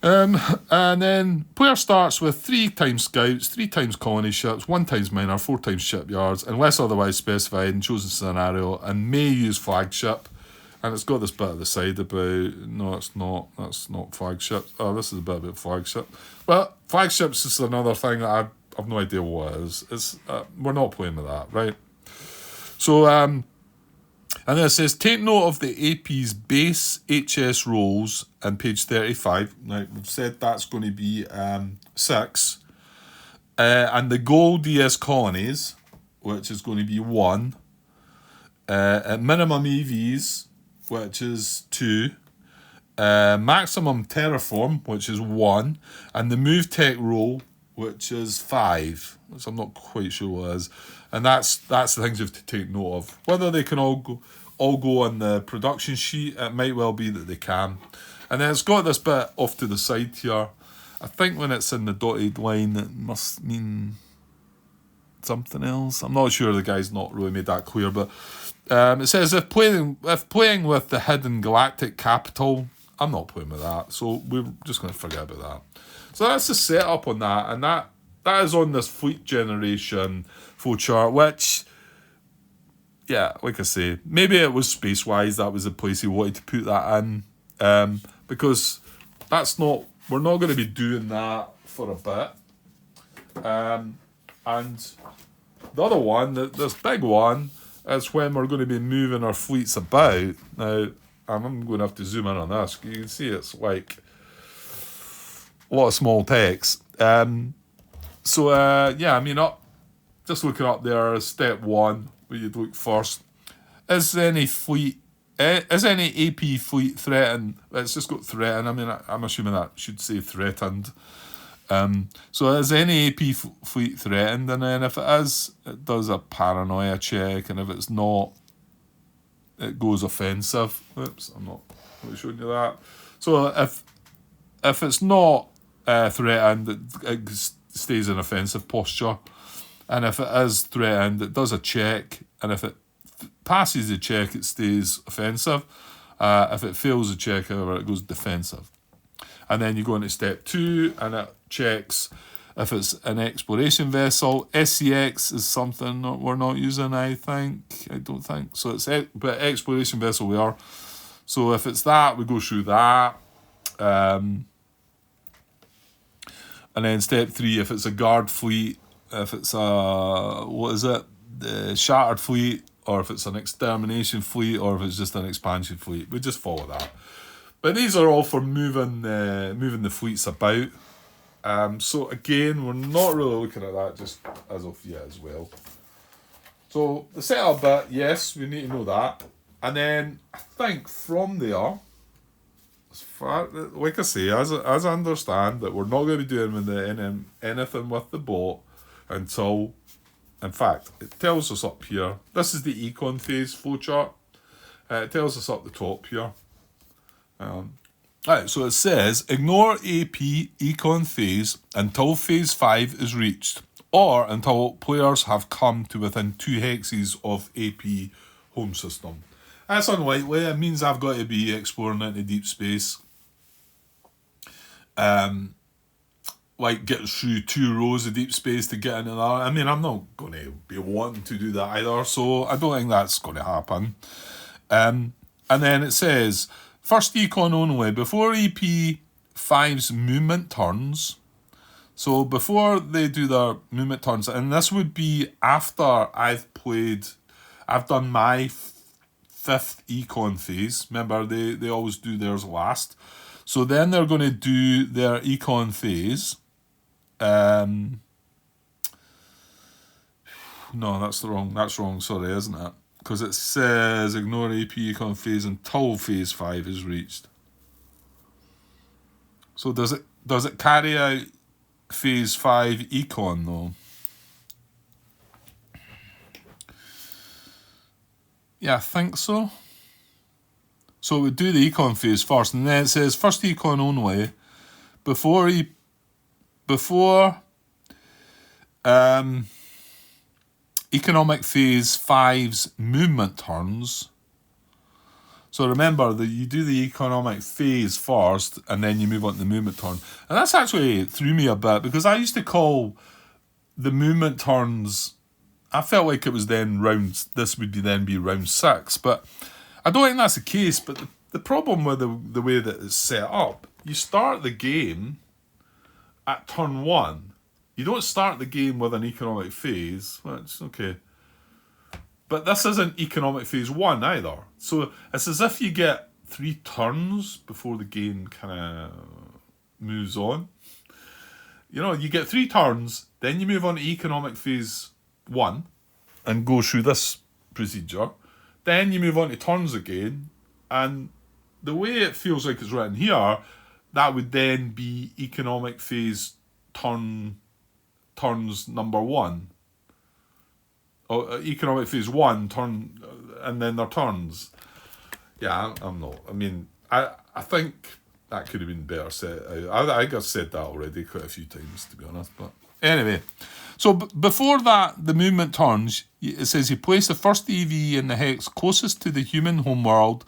And then player starts with 3 times scouts, 3 times colony ships, 1 times miner, 4 times shipyards, unless otherwise specified in chosen scenario, and may use flagship. And it's got this bit at the side about, no, it's not, that's not flagship. Oh, this is a bit about flagship. Well, flagships is another thing that I've no idea what it is. It's, we're not playing with that, right? So, and then it says, take note of the AP's base HS rolls on page 35. Now, we've said that's going to be 6. And the gold DS colonies, which is going to be 1. At minimum EVs, which is 2. Maximum terraform, which is 1. And the move tech roll, which is 5. Which I'm not quite sure what it is. And that's the things you have to take note of. Whether they can all go on the production sheet, it might well be that they can. And then it's got this bit off to the side here. I think when it's in the dotted line, it must mean something else. I'm not sure, the guy's not really made that clear, but it says if playing with the hidden galactic capital, I'm not playing with that, so we're just going to forget about that. So that's the setup on that, and that is on this fleet generation flowchart, which, yeah, like I say, maybe it was space-wise, that was the place he wanted to put that in, because we're not going to be doing that for a bit. And the other one, this big one, is when we're going to be moving our fleets about. Now, I'm going to have to zoom in on this. You can see it's like a lot of small text. Yeah, I mean, just looking up there, step 1, where you'd look first. Is any AP fleet threatened? It's just got threatened. I mean, I'm assuming that should say threatened. So is any AP fleet threatened? And then if it is, it does a paranoia check, and if it's not, it goes offensive. Oops, I'm not really showing you that. So if it's not threatened, it stays in offensive posture. And if it is threatened, it does a check, and if it passes the check, it stays offensive. If it fails the check, however, it goes defensive. And then you go into step 2, and it checks if it's an exploration vessel. SCX is something that we're not using, I don't think. So but exploration vessel we are. So if it's that, we go through that. And then step 3, if it's a guard fleet, if it's the shattered fleet, or if it's an extermination fleet, or if it's just an expansion fleet, we just follow that. But these are all for moving the fleets about. So again, we're not really looking at that just as of yet as well. So the setup bit, yes, we need to know that. And then I think from there, as far like I say, as I understand that we're not going to be doing anything with the boat until, in fact, it tells us up here. This is the econ phase flowchart. It tells us up the top here. Right, so it says ignore AP econ phase until phase 5 is reached, or until players have come to within 2 hexes of AP home system. That's unlikely. It means I've got to be exploring into deep space. Like get through 2 rows of deep space to get into that. I mean, I'm not going to be wanting to do that either, so I don't think that's going to happen. And then it says, first econ only, before EP5's movement turns. So before they do their movement turns, and this would be after I've done my 5th econ phase. Remember, they always do theirs last. So then they're going to do their econ phase. No, that's wrong, sorry, isn't it? Because it says ignore AP econ phase until phase 5 is reached. So does it carry out phase 5 econ though? Yeah, I think so. So it would do the econ phase first, and then it says first econ only before economic phase 5's movement turns. So remember that you do the economic phase first and then you move on to the movement turn. And that's actually threw me a bit because I used to call the movement turns, I felt like it was then this would then be round 6, but I don't think that's the case. But the problem with the way that it's set up, you start the game at turn 1. You don't start the game with an economic phase. Well, it's okay. But this isn't economic phase 1 either. So it's as if you get 3 turns before the game kind of moves on. You know, you get 3 turns, then you move on to economic phase 1 and go through this procedure. Then you move on to turns again. And the way it feels like it's written here, that would then be economic phase turns number 1. Economic phase 1 turn, and then their turns. Yeah, I'm not. I mean, I think that could have been better set out. I think I've said that already quite a few times, to be honest. But anyway, so before that, the movement turns. It says you place the first EV in the hex closest to the human homeworld,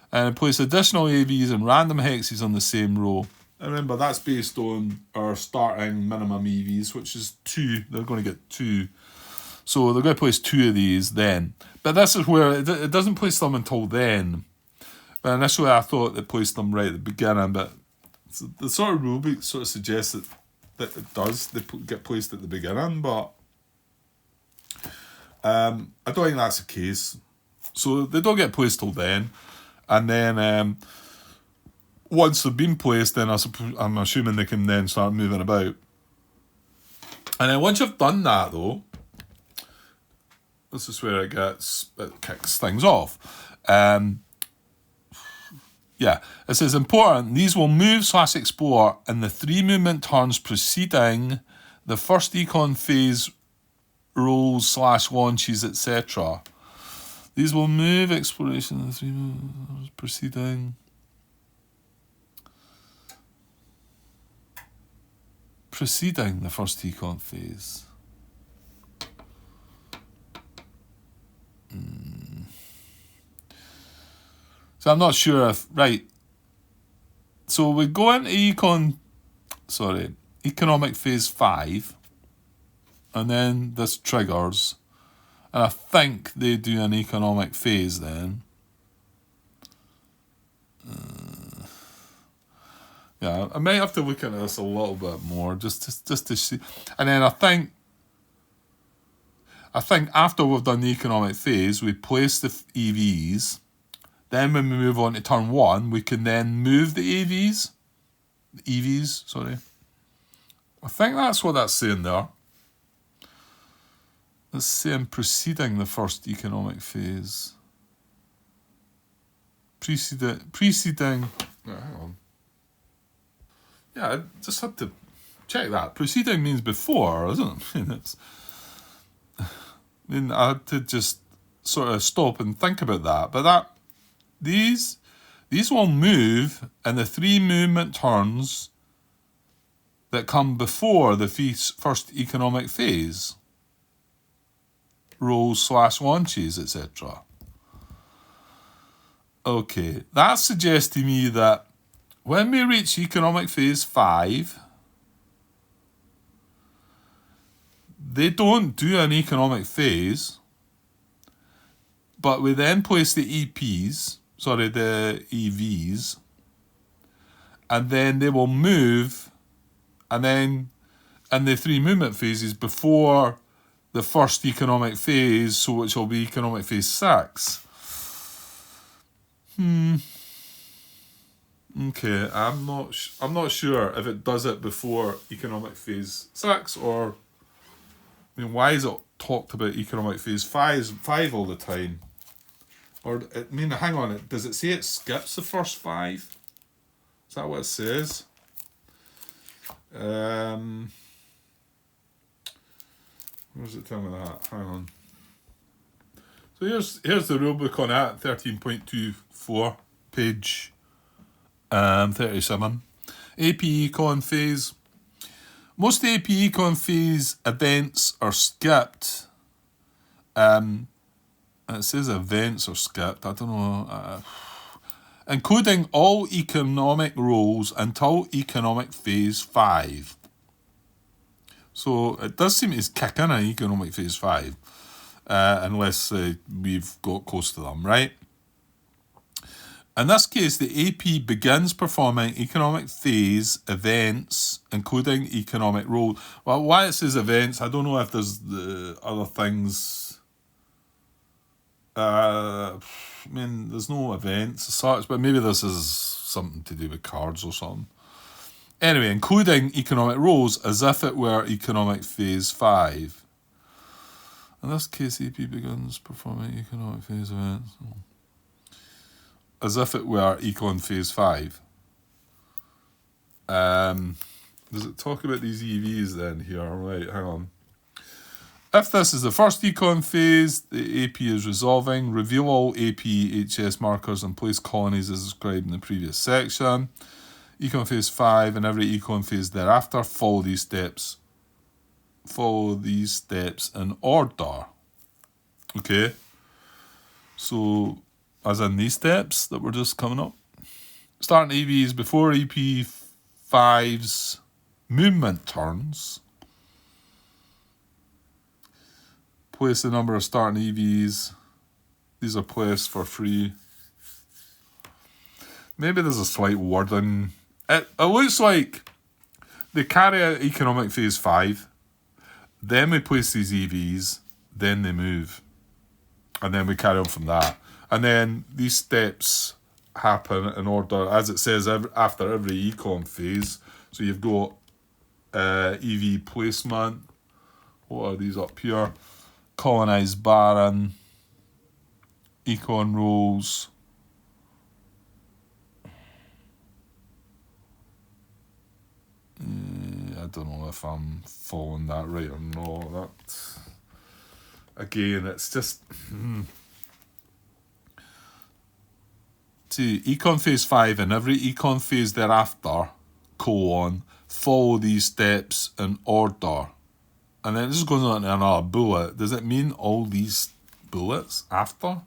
and place additional AVs in random hexes on the same row. And remember, that's based on our starting minimum EVs, which is 2. They're going to get 2. So they're going to place 2 of these then. But this is where it doesn't place them until then. But initially I thought it placed them right at the beginning, but the sort of rulebook sort of suggests that it does. They get placed at the beginning, but I don't think that's the case. So they don't get placed till then. And then once they've been placed, then I'm assuming they can then start moving about. And then once you've done that though, this is where it kicks things off. Yeah, it says important. These will move/explore in the 3 movement turns preceding the first econ phase rolls/launches, etc. These will move exploration in the 3 movement preceding the first econ phase. So I'm not sure if, right, so we go into economic phase 5, and then this triggers, and I think they do an economic phase then. Yeah, I might have to look at this a little bit more, just to see. And then I think after we've done the economic phase, we place the EVs. Then when we move on to turn 1, we can then move the EVs. I think that's what that's saying there. It's saying preceding the first economic phase. Preceding. Oh, hang on. Yeah, I just had to check that. Preceding means before, doesn't it? I had to just sort of stop and think about that. But these will move in the 3 movement turns that come before the first economic phase. Rolls / launches, etc. Okay, that suggests to me that when we reach economic phase 5, they don't do an economic phase, but we then place the the EVs, and then they will move, and then in the 3 movement phases before the first economic phase, so which will be economic phase 6. Okay, I'm not sure if it does it before economic phase 6, or I mean, why is it talked about economic phase 5 all the time? Or hang on, does it say it skips the first 5? Is that what it says? Where does it tell me that? Hang on. So here's the rulebook on that, 13.24, page 37. AP Econ phase. Most AP Econ phase events are skipped. It says events are skipped. I don't know. Including all economic roles until economic phase 5. So it does seem to kick in an economic phase 5. Unless we've got close to them, right? In this case, the AP begins performing economic phase events, including economic role. Well, why it says events, I don't know if there's the other things. There's no events as such, but maybe this is something to do with cards or something. Anyway, including economic roles as if it were economic phase 5. In this case, AP begins performing economic phase events as if it were econ phase 5. Does it talk about these EVs then here? Right, hang on. If this is the first econ phase the AP is resolving, review all AP HS markers and place colonies as described in the previous section. Econ phase 5 and every econ phase thereafter, follow these steps in order. Okay, so as in these steps that were just coming up. Starting EVs before EP5's movement turns. Place the number of starting EVs. These are placed for free. Maybe there's a slight wording. It looks like they carry out economic phase 5. Then we place these EVs. Then they move. And then we carry on from that. And then these steps happen in order, as it says, after every econ phase. So you've got EV placement. What are these up here? Colonized Baron. Econ roles. I don't know if I'm following that right or not. That, again, it's just... See, econ phase 5 and every econ phase thereafter, follow these steps in order. And then this goes on to another bullet. Does it mean all these bullets after?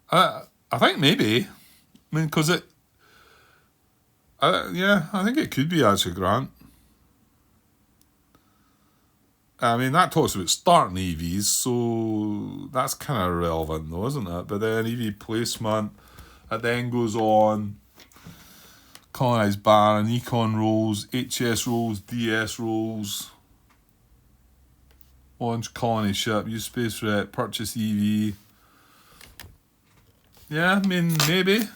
I think maybe. Because it... I think it could be actually, Grant. That talks about starting EVs, so that's kind of relevant though, isn't it? But then EV placement, it then goes on, colonise Baron, Econ rolls, HS rolls, DS rolls. Launch colony ship, use space for it, purchase EV. Yeah, I mean, maybe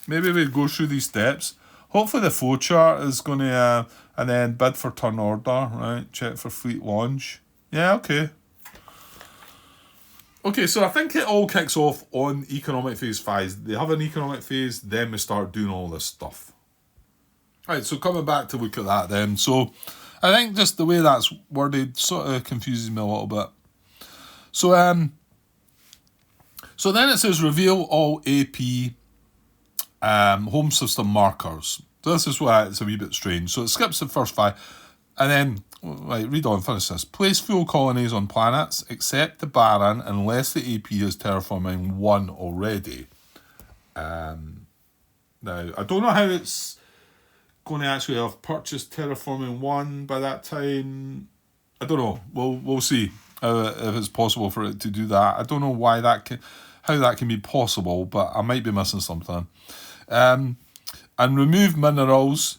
we go through these steps. Hopefully the flow chart is going to, and then bid for turn order, right? Check for fleet launch. Yeah, okay. Okay, so I think it all kicks off on economic phase 5. They have an economic phase, then we start doing all this stuff. Right, so coming back to look at that then. So I think just the way that's worded sort of confuses me a little bit. So so then it says reveal all AP home system markers. So this is why it's a wee bit strange. So it skips the first 5. And then, right, read on, finish this. Place fuel colonies on planets except the Baron unless the AP is terraforming 1 already. Now, I don't know how it's going to actually have purchased terraforming 1 by that time. I don't know. We'll see if it's possible for it to do that. I don't know how that can be possible, but I might be missing something. And remove minerals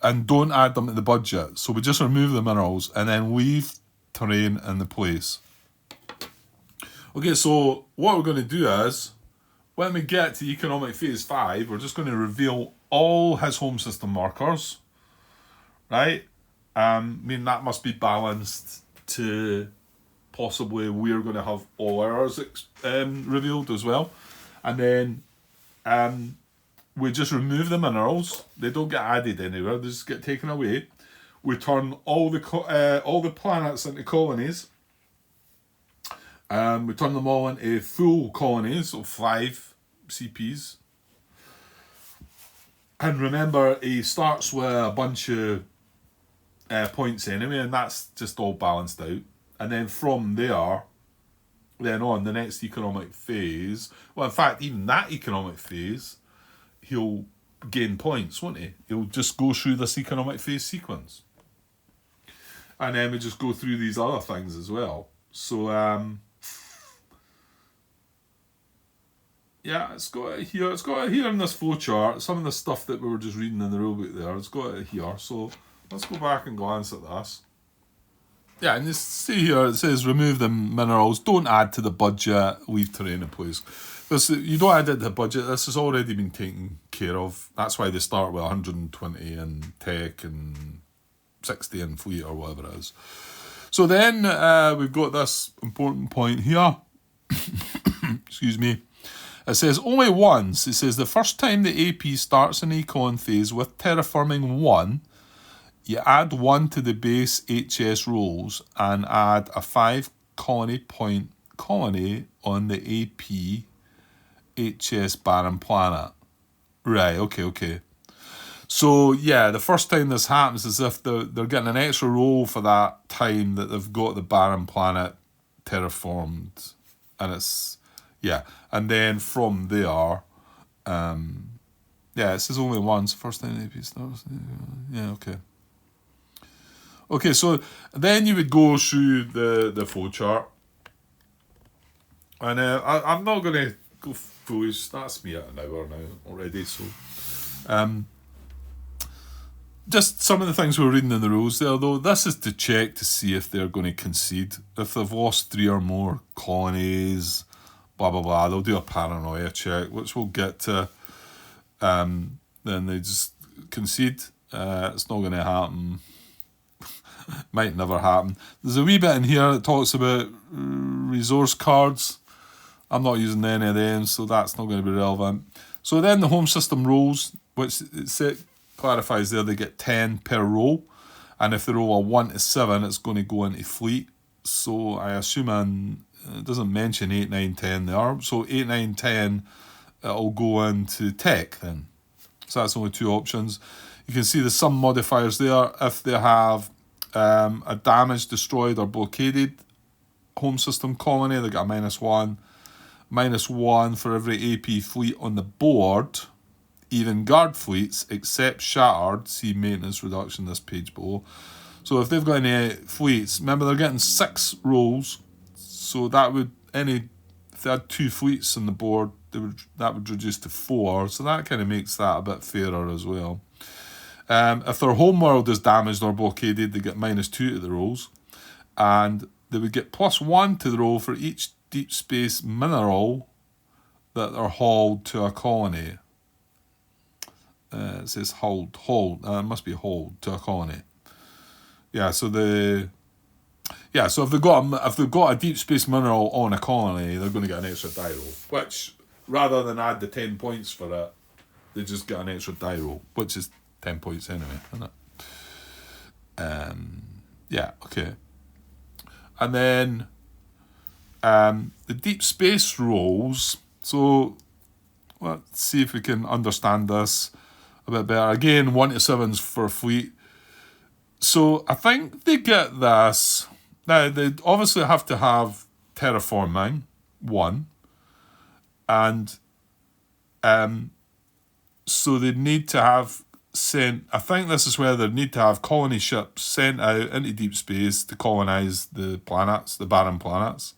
and don't add them to the budget. So we just remove the minerals and then leave terrain in the place. Okay, so what we're going to do is, when we get to economic phase 5, we're just going to reveal all his home system markers, right? I mean, that must be balanced to possibly we're going to have all ours revealed as well. And then we just remove the minerals. They don't get added anywhere. They just get taken away. We turn all the planets into colonies. We turn them all into full colonies of 5 CPs. And remember, he starts with a bunch of points anyway, and that's just all balanced out. And then from there, then on, the next economic phase, well, in fact, even that economic phase, he'll gain points, won't he? He'll just go through this economic phase sequence. And then we just go through these other things as well. So, yeah, it's got it here in this flowchart. Some of the stuff that we were just reading in the rulebook there, it's got it here. So let's go back and glance at this. Yeah, and you see here, it says remove the minerals, don't add to the budget, leave terrain in place. You don't add it to the budget, this has already been taken care of. That's why they start with 120 in tech and 60 in fleet or whatever it is. So then we've got this important point here. Excuse me. It says only once. It says the first time the AP starts an econ phase with terraforming 1, you add 1 to the base HS rolls and add a 5 colony point colony on the AP HS Baron planet. Right, okay. So, yeah, the first time this happens is if they're getting an extra roll for that time that they've got the Baron planet terraformed. And it's, yeah. And then from there, yeah, it says only once. First time AP starts. Yeah, okay. Okay, so then you would go through the flow chart. And I'm not going to go foolish. That's me at an hour now already. So, just some of the things we're reading in the rules there, though. This is to check to see if they're going to concede. If they've lost 3 or more colonies, blah, blah, blah, they'll do a paranoia check, which we'll get to. Then they just concede. It's not going to happen. Might never happen. There's a wee bit in here that talks about resource cards. I'm not using any of them, so that's not going to be relevant. So then the home system rolls, which it clarifies there, they get 10 per roll. And if they roll a 1 to 7, it's going to go into fleet. So I assume it doesn't mention 8, 9, 10 there. So 8, 9, 10, it'll go into tech then. So that's only 2 options. You can see there's some modifiers there. If they have a damaged, destroyed or blockaded home system colony, they get a -1. -1 for every AP fleet on the board, even guard fleets, except shattered. See maintenance reduction this page below. So if they've got any fleets, remember they're getting 6 rolls, so that would, any if they had 2 fleets on the board, that would reduce to 4. So that kind of makes that a bit fairer as well. If their homeworld is damaged or blockaded, they get -2 to the rolls. And they would get +1 to the roll for each deep space mineral that are hauled to a colony. It says hauled. It must be hauled to a colony. Yeah, so so if they've got a deep space mineral on a colony, they're going to get an extra die roll. Which, rather than add the 10 points for it, they just get an extra die roll, which is 10 points anyway, isn't it? Yeah, okay. And then the deep space rolls. So let's see if we can understand this a bit better. Again, 1 to 7s for fleet. So I think they get this. Now, they obviously have to have terraforming, 1. And so they need to have I think this is where they need to have colony ships sent out into deep space to colonise the planets, the barren planets.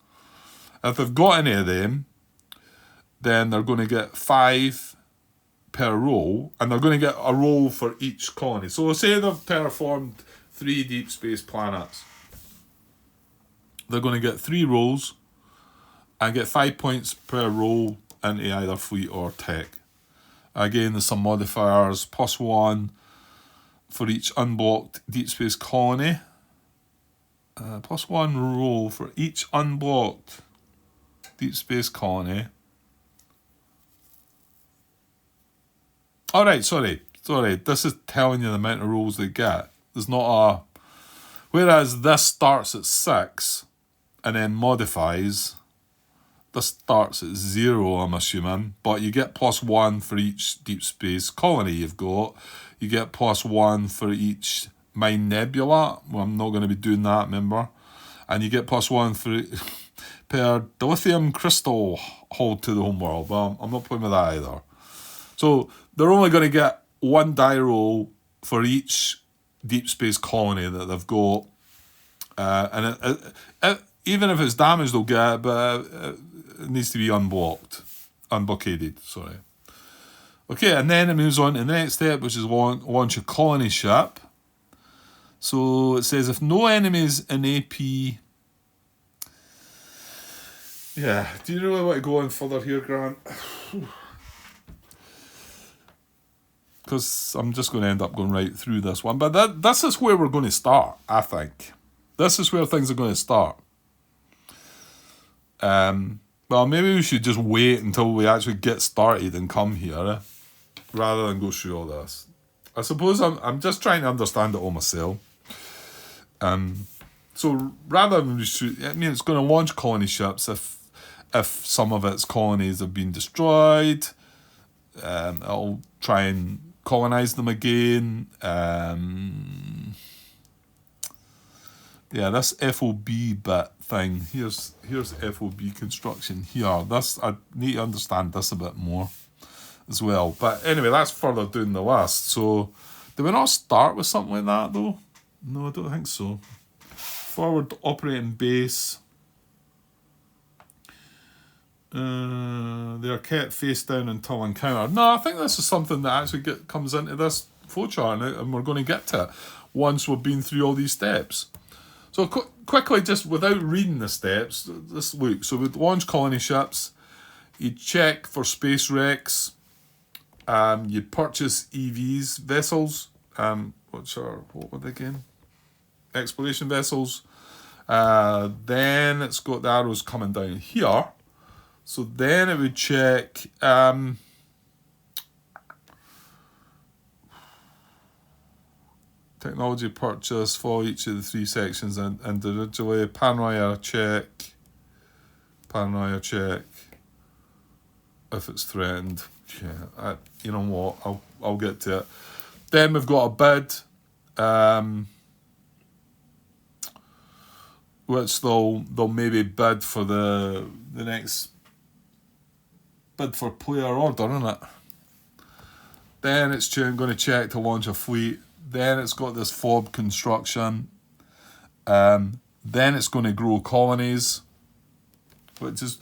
If they've got any of them, then they're going to get 5 per roll, and they're going to get a roll for each colony. So say they've terraformed 3 deep space planets. They're going to get 3 rolls and get 5 points per roll into either fleet or tech. Again, there's some modifiers, +1 for each unblocked deep space colony. +1 roll for each unblocked deep space colony. Alright, sorry. This is telling you the amount of rolls they get. There's not a... Whereas this starts at 6 and then modifies... This starts at 0, I'm assuming, but you get +1 for each deep space colony you've got. You get +1 for each mine nebula. Well, I'm not going to be doing that, remember? And you get +1 for per dilithium crystal hauled to the homeworld. Well, I'm not playing with that either. So they're only going to get 1 die roll for each deep space colony that they've got. And even if it's damaged, they'll get it, but it needs to be unblockaded, sorry. Okay, and then it moves on to the next step, which is launch a colony ship. So it says if no enemies in AP... Yeah, do you really want to go on further here, Grant? Because I'm just going to end up going right through this one. But this is where we're going to start, I think. This is where things are going to start. Well, maybe we should just wait until we actually get started and come here, rather than go through all this. I suppose I'm just trying to understand it all myself. So rather than it's going to launch colony ships if some of its colonies have been destroyed. It'll try and colonise them again. Yeah, this FOB bit thing. Here's FOB construction here. I need to understand this a bit more as well. But anyway, that's further down the list. So, do we not start with something like that though? No, I don't think so. Forward operating base. They are kept face down until encountered. No, I think this is something that actually comes into this flowchart, and we're going to get to it once we've been through all these steps. So quickly, just without reading the steps, let's look. So with launch colony ships, you check for space wrecks. You purchase EVs, vessels, what were they again? Exploration vessels. Then it's got the arrows coming down here. So then it would check technology purchase for each of the 3 sections individually. Paranoia check. If it's threatened. Yeah, you know what? I'll get to it. Then we've got a bid, which they'll maybe bid for the next bid for player order, isn't it? Then it's going to check to launch a fleet. Then it's got this FOB construction. Then it's going to grow colonies. which is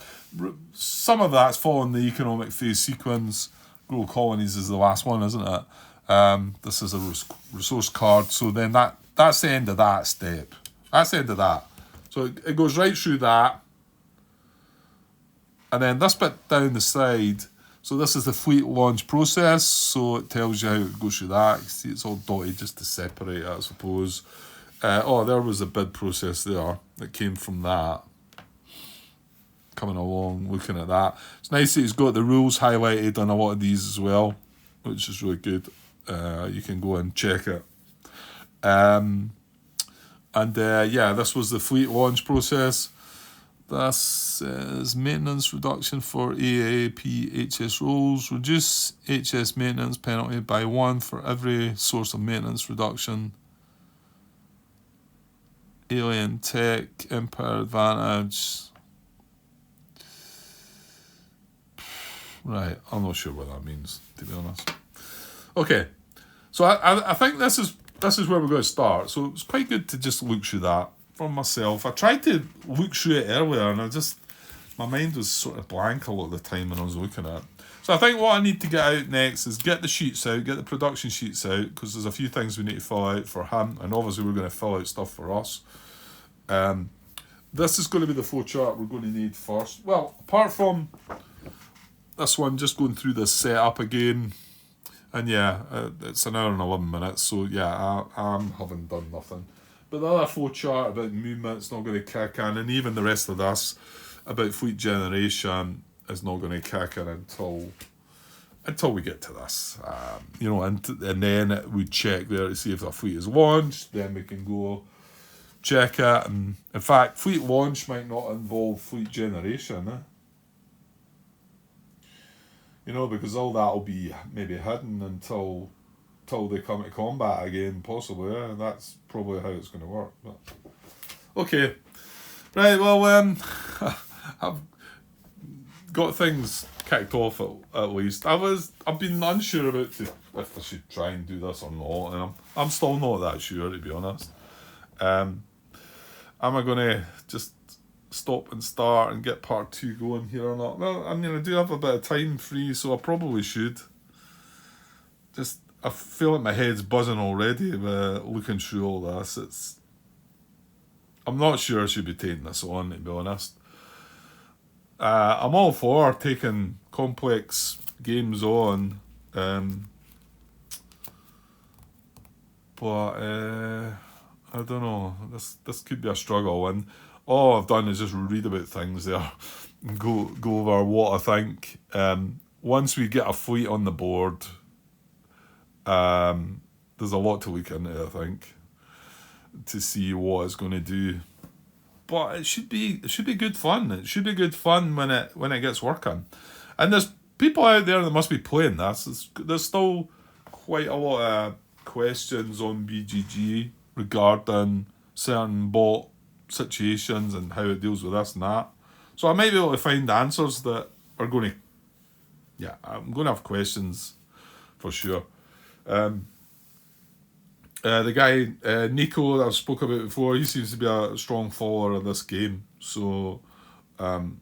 some of that's following the economic phase sequence. Grow colonies is the last one, isn't it? This is a resource card, so then that's the end of that step. That's the end of that. So it goes right through that. And then this bit down the side, so this is the fleet launch process, so it tells you how it goes through that. You see it's all dotted just to separate it, I suppose. There was a bid process there that came from that. Coming along, looking at that. It's nice that he's got the rules highlighted on a lot of these as well, which is really good. You can go and check it. This was the fleet launch process. This is maintenance reduction for AAP HS roles. Reduce HS maintenance penalty by 1 for every source of maintenance reduction. Alien Tech, Empire Advantage. Right, I'm not sure what that means, to be honest. Okay, so I think this is where we're going to start. So it's quite good to just look through that for myself. I tried to look through it earlier, and my mind was sort of blank a lot of the time when I was looking at it. So I think what I need to get out next is get the sheets out, get the production sheets out, because there's a few things we need to fill out for him, and obviously we're going to fill out stuff for us. This is going to be the flowchart we're going to need first. Well, apart from this one, just going through the setup again, and it's an hour and 11 minutes, so I haven't done nothing. But the other flowchart about movement's not going to kick in, and even the rest of this about fleet generation is not going to kick in until we get to this. And then we check there to see if the fleet is launched, then we can go check it. And in fact, fleet launch might not involve fleet generation, because all that will be maybe hidden until they come to combat again, possibly. That's probably how it's going to work. But okay, right. Well, I've got things kicked off at least. I've been unsure about if I should try and do this or not, and I'm still not that sure, to be honest. Am I going to just stop and start and get part 2 going here or not? Well, I mean, I do have a bit of time free, so I probably should. I feel like my head's buzzing already looking through all this. I'm not sure I should be taking this on, to be honest. I'm all for taking complex games on, but I don't know. This could be a struggle, and all I've done is just read about things there and go over what I think. Once we get a fleet on the board, there's a lot to look into, I think, to see what it's going to do. But it should be good fun. It should be good fun when it gets working. And there's people out there that must be playing this. There's still quite a lot of questions on BGG regarding certain bot situations and how it deals with this and that. So I might be able to find answers that are going to... I'm going to have questions for sure. The guy, Nico, that I've spoken about before, he seems to be a strong follower of this game. So, and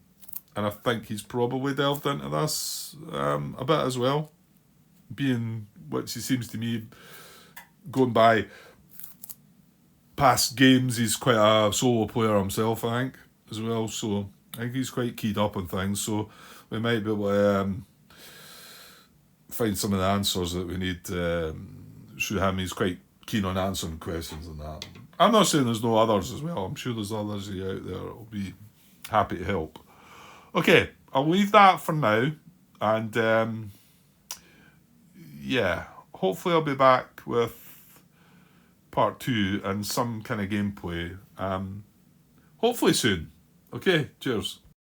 I think he's probably delved into this a bit as well. Being, which he seems to me, going by past games, he's quite a solo player himself, I think, as well. So, I think he's quite keyed up on things. So, we might be able to find some of the answers that we need through him. He's quite keen on answering questions and that. I'm not saying there's no others as well. I'm sure there's others out there that will be happy to help. Okay, I'll leave that for now. And hopefully I'll be back with part 2 and some kind of gameplay. Hopefully soon. Okay, cheers.